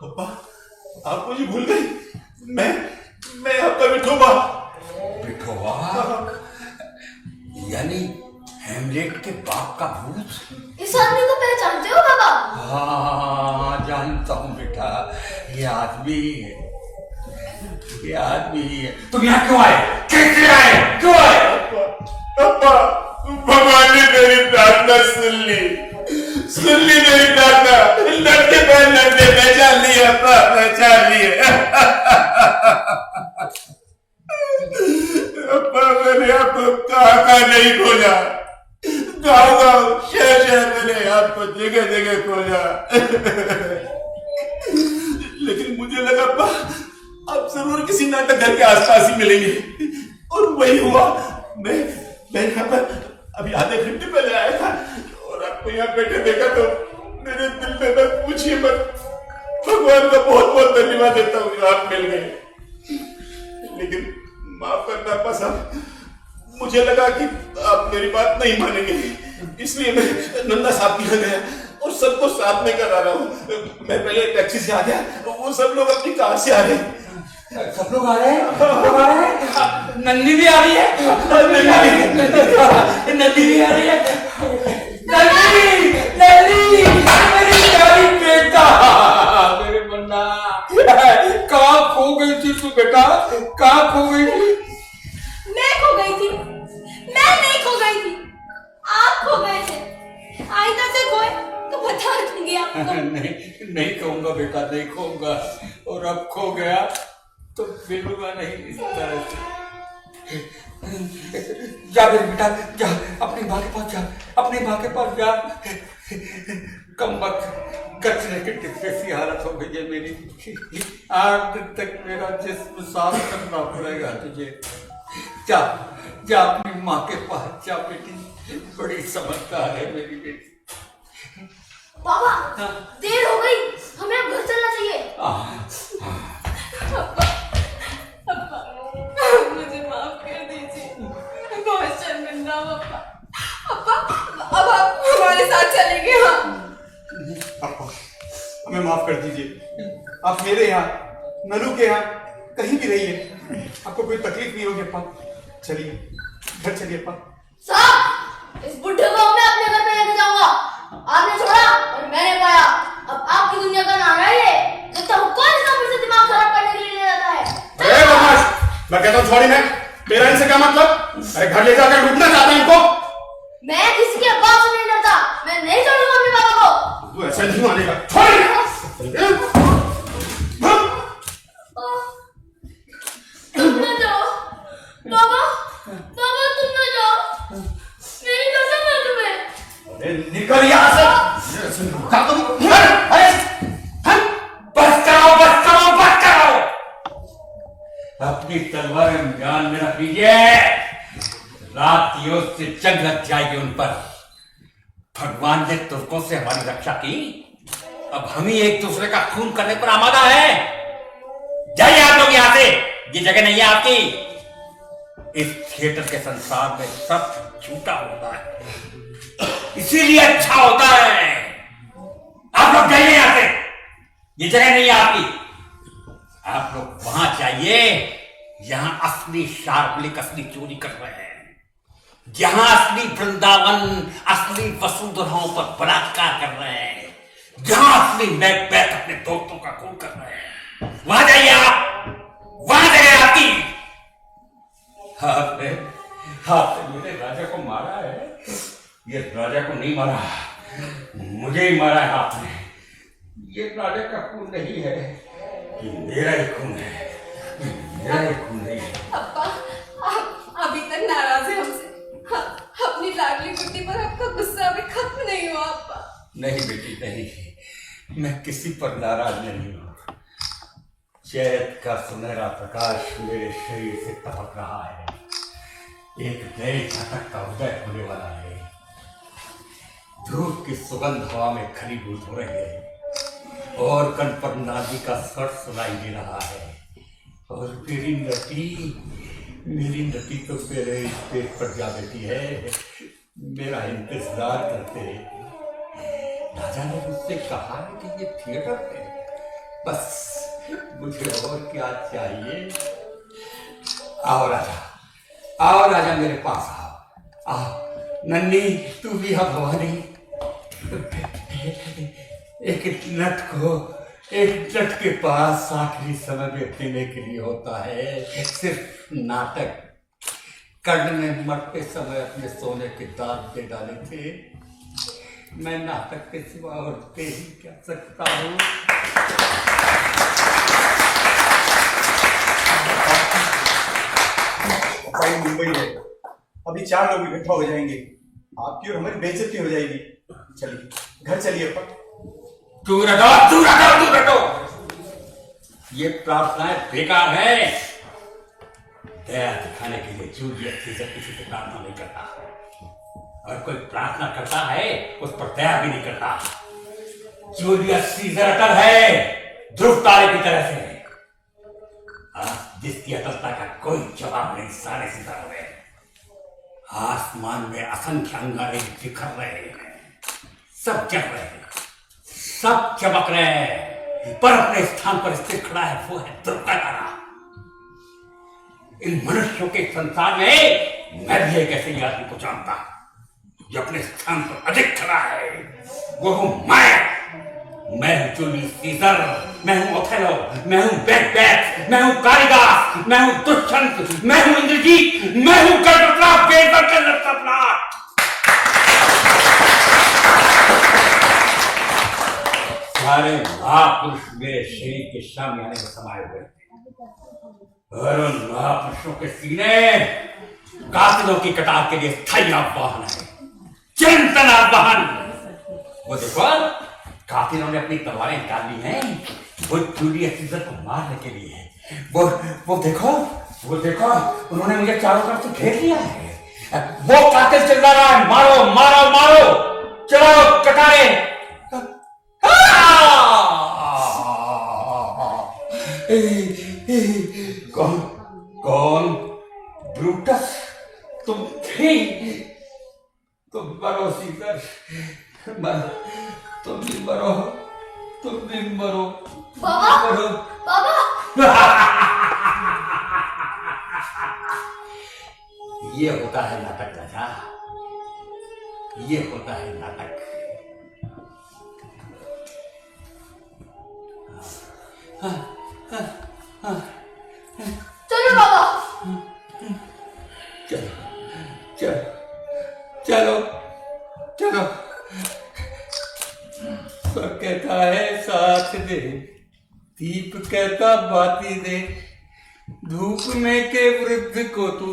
पापा, आप मुझे भूल गए? मैं आपका विठोबा। विठोबा? यानी हेमलेट के बाप का भूत? इस आदमी को पहचानते हो बाबा? हाँ जानता हूँ बेटा, ये आदमी है। तुम यहाँ क्यों आए? कैसे आए? क्यों आए? पापा, भगवान ने मेरी प्रार्थना सुन ली मेरी प्रार्थना। लड़के पहचान लिए पहचान लिए। मैंने आपको कहाँ नहीं खोजा, गाँव शहर मैंने आपको जगह जगह खोजा। लेकिन मुझे लगा आप जरूर किसी नाटक घर के आसपास ही मिलेंगे, और वही हुआ। मैं यहाँ पर अभी आधे घंटे पहले आया था, और आपको यहाँ बैठे देखा तो मेरे दिल में बस पूछिए मत। भगवान का बहुत बहुत धन्यवाद देता हूँ जो आप मिल गए। लेकिन माफ करना पापा साहब, मुझे लगा कि आप मेरी बात नहीं मानेंगे, इसलिए मैं नंदा साहब के यहाँ गया और सबको साथ में करा रहा हूँ। मैं पहले टैक्सी से आ गया, वो सब लोग अपनी कार से आ रहे। सब लोग आ रहे हैं? नंदी भी आ रही है? नंदी भी आ रही है? नंदी मेरी प्यारी बेटा, मेरे मुन्ना, कहाँ खो गई थी तू बेटा? कहाँ खो गई थी? मैं खो गई थी? मैं नहीं खो गई थी, आप खो गए थे। आइंदा से खोए तो बता दूंगी आपको। नहीं कहूंगा बेटा, नहीं कहूंगा, और अब खो गया तो मिलूंगा नहीं इस तरह से। जा मेरे बेटा, जा अपनी माँ के पास जा, अपनी माँ के पास जा। कम वक्त कचरे के टिप्पे सी हालत हो गई है मेरी। 8 दिन तक मेरा जिस्म साफ करना पड़ेगा तुझे। जा जा अपनी माँ के पास जा बेटी, बड़ी समझदार है मेरी बेटी। बाबा, देर हो गई, हमें अब घर चलना चाहिए। मुझे माफ कर दीजिए, बहुत शर्मिंदा हूँ पापा। अब आप हमारे साथ चलेंगे? हाँ पापा, हमें माफ कर दीजिए। आप मेरे यहाँ, नलू के यहाँ कहीं भी रहिए, आपको कोई तकलीफ नहीं होगी। अप्पा चलिए, घर चलिए। अप्पा साहब, इस बुढ़े को मैं अपने घर पे लेके जाऊंगा। आपने छोड़ा और मैंने पाया, अब आपकी दुनिया का नाम है ये। लगता है कौन सा फिर से दिमाग खराब करने के लिए ले जाता है। मैं कहता हूँ छोड़ी, मैं मेरा इनसे क्या मतलब? अरे घर ले जाकर लूटना चाहता है इनको। मैं किसी के बाप से नहीं डरता, मैं नहीं छोड़ूंगा अपने बाबा को। तू ऐसा नहीं मानेगा, छोड़। तुम न जाओ बाबा, बाबा तुम न जाओ, मेरी कसम है तुम्हें। निकल यहाँ से। बस करो। अपनी तलवार म्यान में रख लीजिए, रातियों से जंग लग जाएगी उन पर। भगवान ने तुर्कों से हमारी रक्षा की, अब हम ही एक दूसरे का खून करने पर आमादा है। जाइए आप लोग यहाँ से, ये जगह नहीं है आपकी। इस थिएटर के संसार में सब झूठा होता है। इसीलिए अच्छा होता है। आप लोग जाइए यहां से, ये जगह नहीं है आपकी। आप लोग वहां जाइए जहां असली शार्पलिक असली चोरी कर रहे हैं, जहां असली वृंदावन असली वसुंधराओं पर बलात्कार कर रहे हैं, जहां असली मैकबेथ अपने दोस्तों का खून कर रहे हैं, वहां जाइए आप, वहां जगह आपकी। आपने मेरे राजा को मारा है, ये राजा को नहीं मारा, मुझे ही मारा है आपने। ये राजा का खून नहीं है, ये मेरा ही खून है, मेरा ही खून नहीं है। अब्बा, आप अभी तक नाराज है हमसे। अपनी लाडली गुड्डी पर आपका गुस्सा अभी खत्म नहीं हुआ अब्बा। नहीं बेटी नहीं, मैं किसी पर नाराज नहीं हूं। चैत का सुनहरा प्रकाश मेरे शरीर से टपक रहा है, एक नए जातक का उदय होने वाला है। धूप की सुगंध हवा में घनीभूत हो रही है और कन पर नादी का स्वर सुनाई दे रहा है, और मेरी नटी तो मेरे स्टेज पर जा बैठी है, मेरा इंतजार करते हैं। राजा ने मुझसे कहा है कि ये थिएटर है, बस मुझे और क्या चाहिए। आओ राजा, आओ राजा, मेरे पास आओ। आओ नन्नी, तू भी आ भवानी। एक नट के पास आखिरी समय में पीने के लिए होता है सिर्फ नाटक। कर्ण ने मरते समय अपने सोने के दांत दे डाले थे, मैं नाटक के सिवा और दे ही क्या सकता हूँ। भाई मुंबई है, अभी 4 लोग इकट्ठा हो जाएंगे, आपकी और हमारी बेइज्जती हो जाएगी। चलिए घर चलिए अपा। तू रटो। ये प्रार्थनाएं बेकार है। दया दिखाने के लिए जूलियस सीजर किसी से प्रार्थना नहीं करता, और कोई प्रार्थना करता है उस पर दया भी नहीं करता। जूलियस सीजर अटल है, ध्रुव तारे की तरह से, जिसकी अटलता का कोई जवाब नहीं सारे सितारों में। आसमान में असंख्य अंगारे बिखर रहे हैं, सब जग रहे हैं, सब चमक रहे हैं, पर अपने स्थान पर स्थिर खड़ा है वो है ध्रुव का तारा। इन मनुष्यों के संसार में मैं भी एक ऐसे आदमी को जानता जो अपने स्थान पर अधिक खड़ा है, वो हूं मैं हूं जूलियस सीजर, मैं हूं ओथेलो, मैं हूं मैकबेथ, मैं हूं कालिदास, मैं हूं दुष्यंत, मैं हूं इंद्रजीत, मैं हूं कर्णप्रताप, बेहतर कर्णप्रताप। सारे महापुरुष मेरे शरीर के शामियाने में समाये हुए थे, और उन महापुरुषों के सीने कातिलों की कटार के लिए स्थायी आवाहन है, चिंतन आवाहन। वो देखो, कातिलों ने अपनी तलवारें निकाल ली हैं, वो जूलियस सीजर को मारने के लिए। वो देखो, उन्होंने मुझे चारों तरफ से घेर लिया है। वो कातिल चिल्ला रहा है, मारो मारो मारो, चलो कटारे। कौन ब्रूटस, तुम थे? तुम मरो सीजर, तुम भी मरो, तुम भी मरो बाबा, बाबा। ये होता है नाटक राजा, ये होता है नाटक। चलो बाबा, चलो। स्वर कहता है साथ दे, दीप कहता बाती दे, धूप में के वृद्ध को तू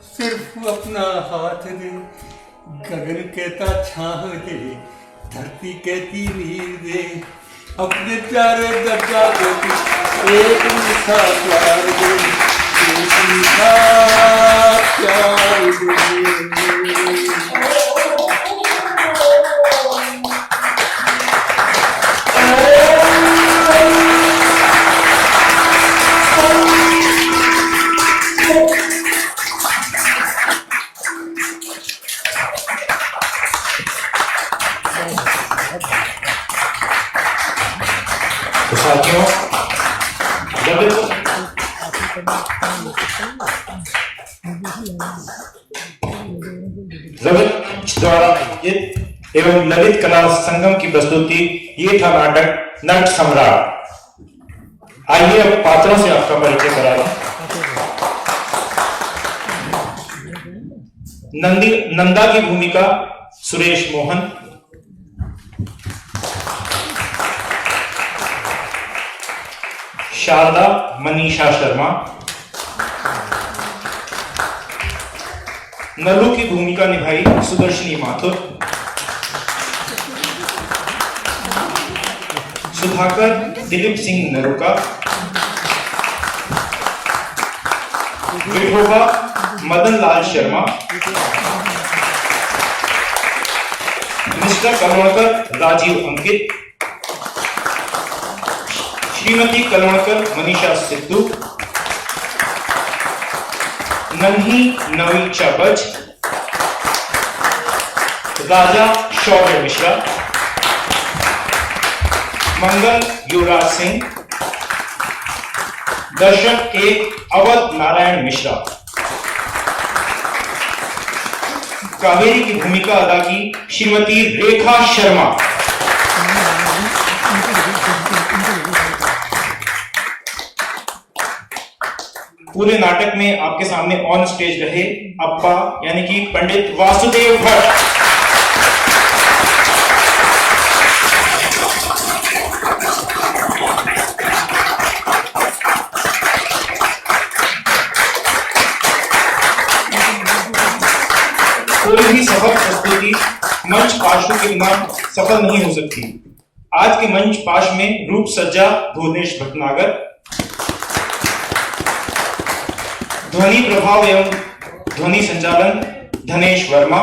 सिर्फ अपना हाथ दे। गगन कहता छाह दे, धरती कहती नीर दे, अपने प्यारे दर्जा को तू एक मीठा प्यार दे, एक मीठा प्यार दे। तो साथियों, ललित द्वारा एवं ललित कला संगम की प्रस्तुति ये था नाटक नट सम्राट। आइए अब पात्रों से आपका परिचय करा रहा हूं। नंदा की भूमिका सुरेश मोहन, शारदा मनीषा शर्मा, नलू की भूमिका निभाई सुदर्शनी माथुर, सुधाकर दिलीप सिंह नरुका, विठोबा मदन लाल शर्मा, मिस्टर कलवणकर राजीव अंकित, श्रीमती कलवणकर मनीषा सिद्धू, नन्ही नवी चाबज, राजा शौर्य मिश्रा, मंगल युवराज सिंह, दर्शक एक अवध नारायण मिश्रा। कावेरी की भूमिका अदा की श्रीमती रेखा शर्मा। पूरे नाटक में आपके सामने ऑन स्टेज रहे अप्पा यानी कि पंडित वासुदेव भट्ट। कोई भी सफल प्रस्तुति मंच पार्श्व के बिना सफल नहीं हो सकती। आज के मंच पार्श्व में रूप सज्जा भुवनेश भटनागर, ध्वनि प्रभाव एवं ध्वनि संचालन धनेश वर्मा,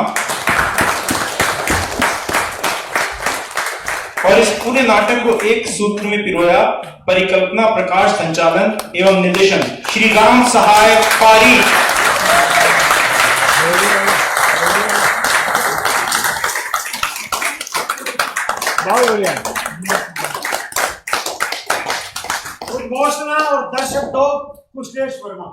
और इस पूरे नाटक को एक सूत्र में पिरोया परिकल्पना प्रकाश संचालन एवं निर्देशन श्री राम सहाय पारी। उद्घोषणा और दर्शक तो कुशलेश वर्मा।